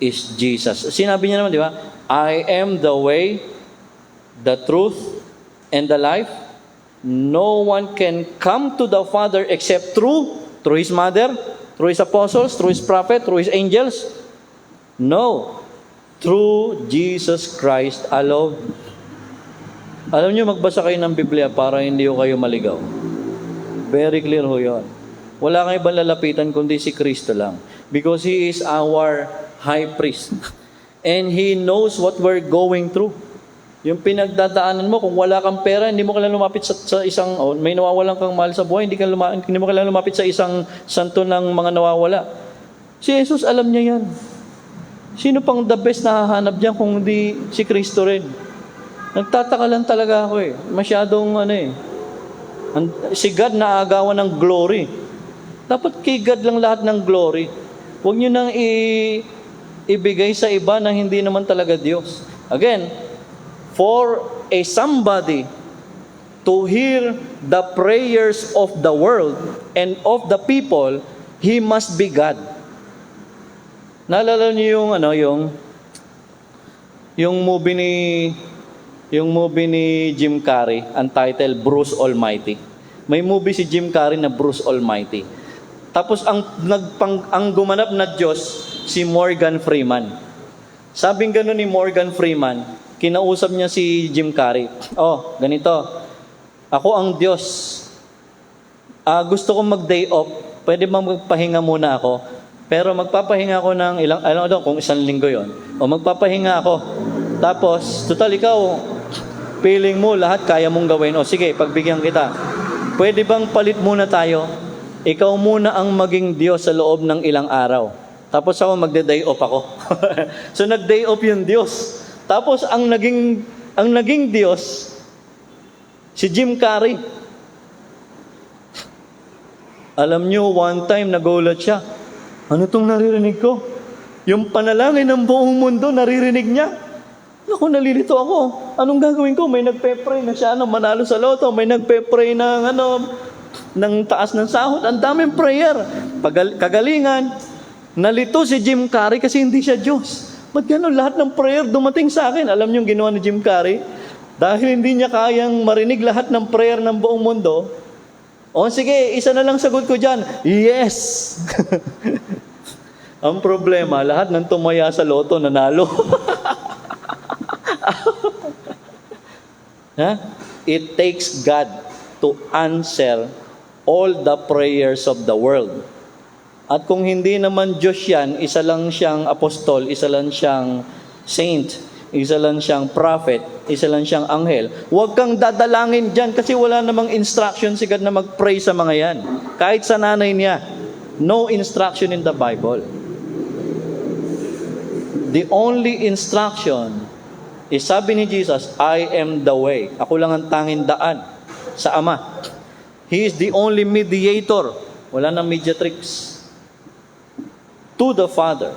is Jesus. Sinabi niya naman, di ba? I am the way, the truth, and the life. No one can come to the Father except through His mother, through His apostles, through His prophet, through His angels. No. Through Jesus Christ alone. Alam niyo, magbasa kayo ng Biblia para hindi kayo maligaw. Very clear ho yun. Wala kang ibang lalapitan kundi si Kristo lang. Because He is our high priest. And He knows what we're going through. Yung pinagdadaanan mo, kung wala kang pera, hindi mo kailangan lumapit sa isang, may nawawalan kang mahal sa buhay, hindi mo kailangan lumapit sa isang santo ng mga nawawala. Si Jesus, alam niya yan. Sino pang the best na hahanap diyan kung hindi si Kristo rin? Nagtataka lang talaga ako eh. Masyadong si God naagawan ng glory. Dapat kay God lang lahat ng glory. Huwag nyo nang ibigay sa iba na hindi naman talaga Diyos. Again, for a somebody to hear the prayers of the world and of the people, he must be God. Naalala niyo yung movie ni Jim Carrey, ang title Bruce Almighty. May movie si Jim Carrey na Bruce Almighty. Tapos ang gumanap na Diyos si Morgan Freeman. Sabing gano'n ni Morgan Freeman, kinausap niya si Jim Carrey. Ganito. Ako ang Diyos. Gusto kong mag-day off. Pwede bang magpahinga muna ako? Pero magpapahinga ako ng kung 1 linggo yon. O magpapahinga ako. Tapos, total ikaw, feeling mo lahat kaya mong gawin. O sige, pagbigyan kita. Pwede bang palit muna tayo? Ikaw muna ang maging Diyos sa loob ng ilang araw. Tapos ako magde-day off ako. So nag-day off yung Diyos. Tapos ang naging Diyos, si Jim Carrey. Alam nyo, one time nagulat siya. Ano tong naririnig ko? Yung panalangin ng buong mundo, naririnig niya. Naku, nalilito ako. Anong gagawin ko? May nagpe-pray na siya manalo sa loto. May nagpe-pray ng taas ng sahod. Ang daming prayer. Kagalingan. Nalito si Jim Carrey kasi hindi siya Diyos. Ba't gano'n? Lahat ng prayer dumating sa akin. Alam niyo yung ginawa ni Jim Carrey? Dahil hindi niya kayang marinig lahat ng prayer ng buong mundo. Sige, isa na lang sagot ko dyan. Yes! Ang problema, lahat ng tumaya sa loto, nanalo. It takes God to answer all the prayers of the world. At kung hindi naman Diyos yan, isa lang siyang apostol, isa lang siyang saint, isa lang siyang prophet, isa lang siyang anghel. Huwag kang dadalangin dyan kasi wala namang instruction si God na mag-pray sa mga yan. Kahit sa nanay niya. No instruction in the Bible. The only instruction is sabi ni Jesus, I am the way. Ako lang ang tanging daan sa Ama. He is the only mediator. Wala nang mediatrix. To the Father.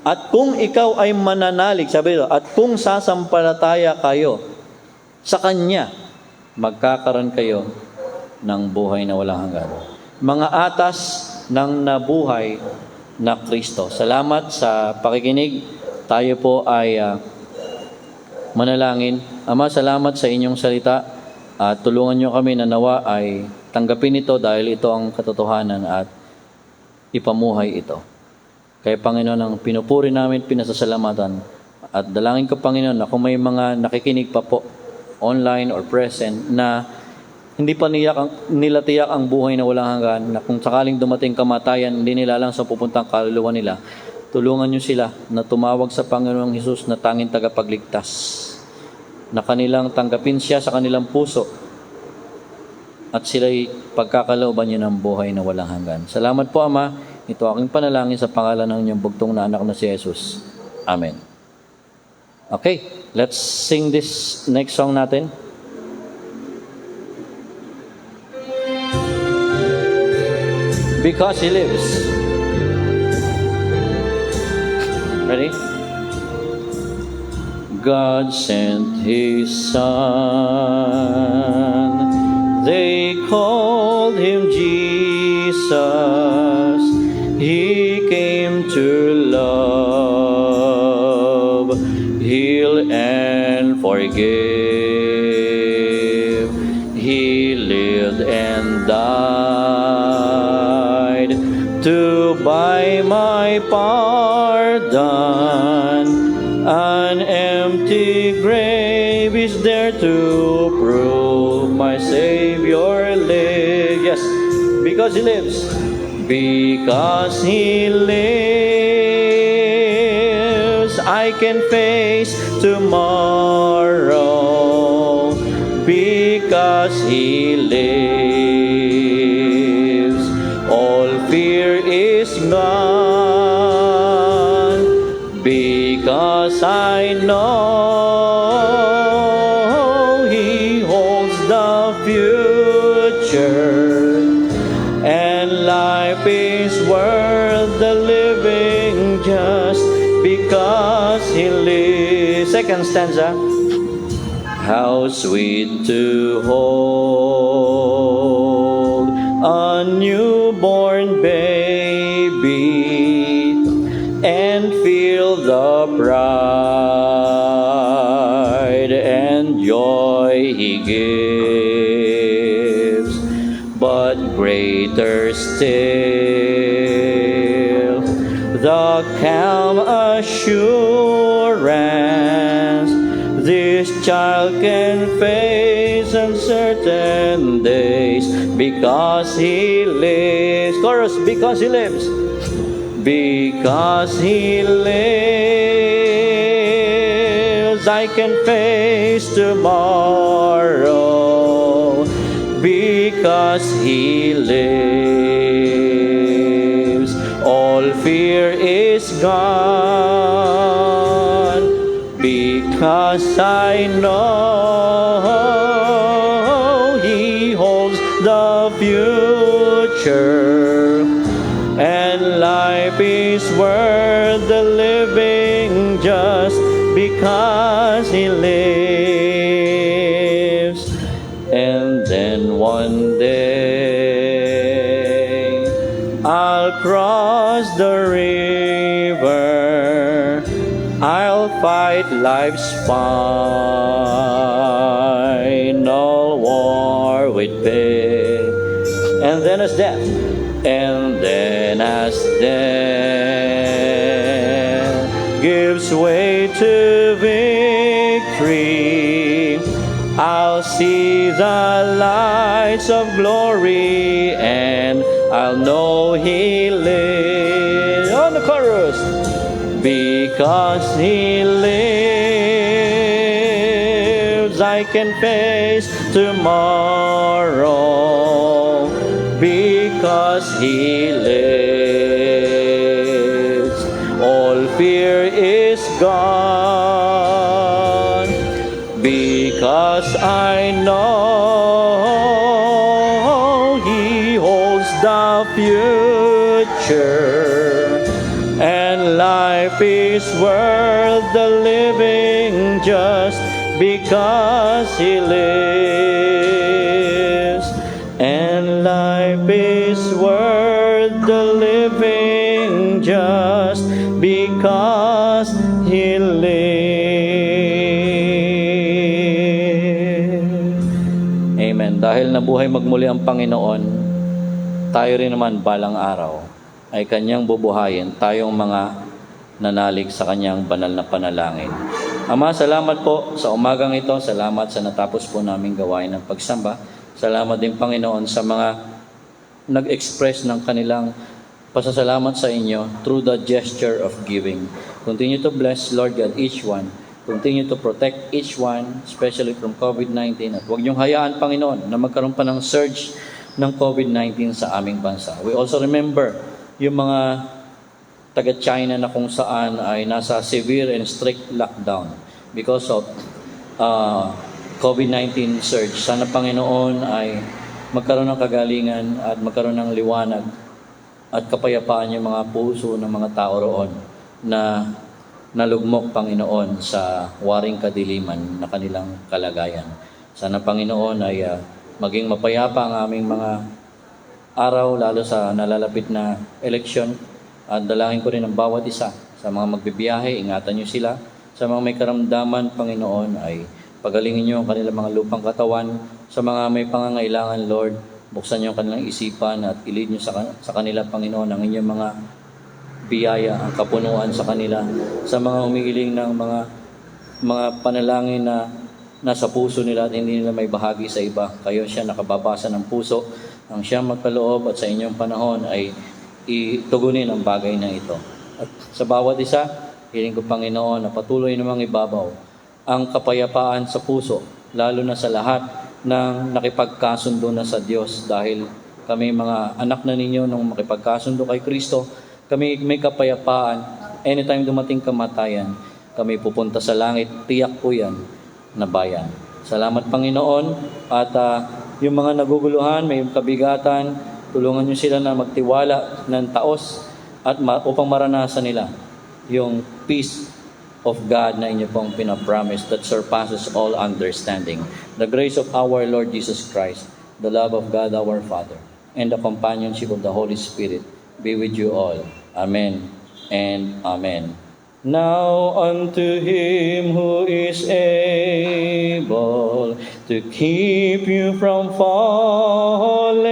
At kung ikaw ay mananalig, sabi ito, at kung sasampalataya kayo sa Kanya, magkakaroon kayo ng buhay na walang hanggan. Mga atas ng nabuhay na Kristo. Salamat sa pakikinig. Tayo po ay manalangin. Ama, salamat sa inyong salita at tulungan nyo kami na nawa ay tanggapin ito dahil ito ang katotohanan at ipamuhay ito. Kaya Panginoon, ang pinupuri namin, pinasasalamatan at dalangin ko Panginoon na kung may mga nakikinig pa po online or present na hindi pa nila tiyak ang buhay na walang hanggan, na kung sakaling dumating kamatayan, hindi nila lang sa pupuntang kaluluwa nila, tulungan nyo sila na tumawag sa Panginoong Hesus na tanging tagapagligtas, na kanilang tanggapin siya sa kanilang puso at sila'y pagkakalooban niyo ng buhay na walang hanggan. Salamat po, Ama. Ito aking panalangin sa pangalan ng inyong bugtong na anak na si Jesus. Amen. Okay, let's sing this next song natin. Because He lives. Ready? God sent His Son. They called Him Jesus. He came to love, heal, and forgive. He lived and died to buy my pardon. An empty grave is there to prove my Savior lives. Yes, because He lives. Because He lives, I can face tomorrow. Because He lives, all fear is gone. Because I know He holds the future. And life is worth the living just because He lives. Second stanza. How sweet to hold a newborn baby and feel the pride and joy He gives. But greater still, the calm assurance this child can face uncertain days because He lives. Chorus, because He lives. Because He lives, I can face tomorrow. Because He lives, all fear is gone. Because I know He holds the future, and life is worth the living just because He lives. And then one day I'll cross the river, I'll fight life's final war with pain. And then as death gives way to victory, I'll see the lights of glory, and I'll know He lives. On the chorus. Because He lives, I can face tomorrow. Because He lives, all fear is gone. Because I know He holds the future, and life is worth the living just because He lives. And life is worth the living just because He lives. Amen. Dahil nabuhay magmuli ang Panginoon, tayo rin naman balang araw ay Kanyang bubuhayin, tayong mga nanalig sa Kanyang banal na panalangin. Ama, salamat po sa umagang ito. Salamat sa natapos po naming gawain ng pagsamba. Salamat din, Panginoon, sa mga nag-express ng kanilang pasasalamat sa inyo through the gesture of giving. Continue to bless, Lord God, each one. Continue to protect each one, especially from COVID-19. At huwag niyong hayaan, Panginoon, na magkaroon pa ng surge ng COVID-19 sa aming bansa. We also remember yung mga taga-China na kung saan ay nasa severe and strict lockdown because of COVID-19 surge. Sana, Panginoon, ay magkaroon ng kagalingan at magkaroon ng liwanag at kapayapaan yung mga puso ng mga tao roon na nalugmok, Panginoon, sa waring kadiliman na kanilang kalagayan. Sana, Panginoon, ay maging mapayapa ang aming mga araw, lalo sa nalalapit na eleksyon. At dalangin ko rin ang bawat isa sa mga magbibiyahe, ingatan niyo sila. Sa mga may karamdaman, Panginoon, ay pagalingin niyo ang kanilang mga lupang katawan. Sa mga may pangangailangan, Lord, buksan niyo ang kanilang isipan at ilid niyo sa kanila, Panginoon, ang inyong mga biyaya, ang kapunuan sa kanila. Sa mga humihiling ng mga panalangin na nasa puso nila at hindi nila may bahagi sa iba, kayo siya nakababasa ng puso, ang siyang magkaloob at sa inyong panahon ay itugunin ang bagay na ito. At sa bawat isa, hiling ko, Panginoon, na patuloy namang ibabaw ang kapayapaan sa puso, lalo na sa lahat ng nakipagkasundo na sa Diyos, dahil kami mga anak na ninyo nung makipagkasundo kay Kristo, kami may kapayapaan. Anytime dumating kamatayan, kami pupunta sa langit, tiyak po yan na bayan. Salamat, Panginoon, at yung mga naguguluhan, may kabigatan, tulungan niyo sila na magtiwala ng taos at upang maranasan nila yung peace of God na inyo pong pinapromise that surpasses all understanding. The grace of our Lord Jesus Christ, the love of God our Father, and the companionship of the Holy Spirit be with you all. Amen and amen. Now unto Him who is able to keep you from falling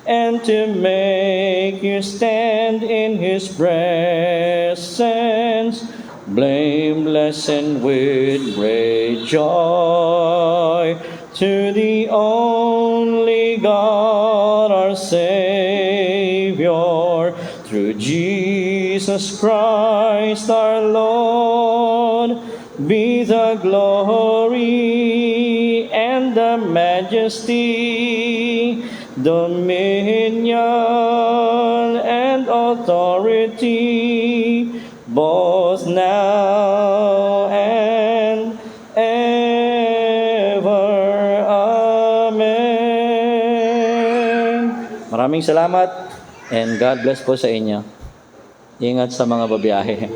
and to make you stand in His presence, blameless and with great joy, to the only God our Savior, through Jesus Christ our Lord, be the glory and the majesty, dominion and authority, both now and ever. Amen. Maraming salamat and God bless po sa inyo. Ingat sa mga babiyahe.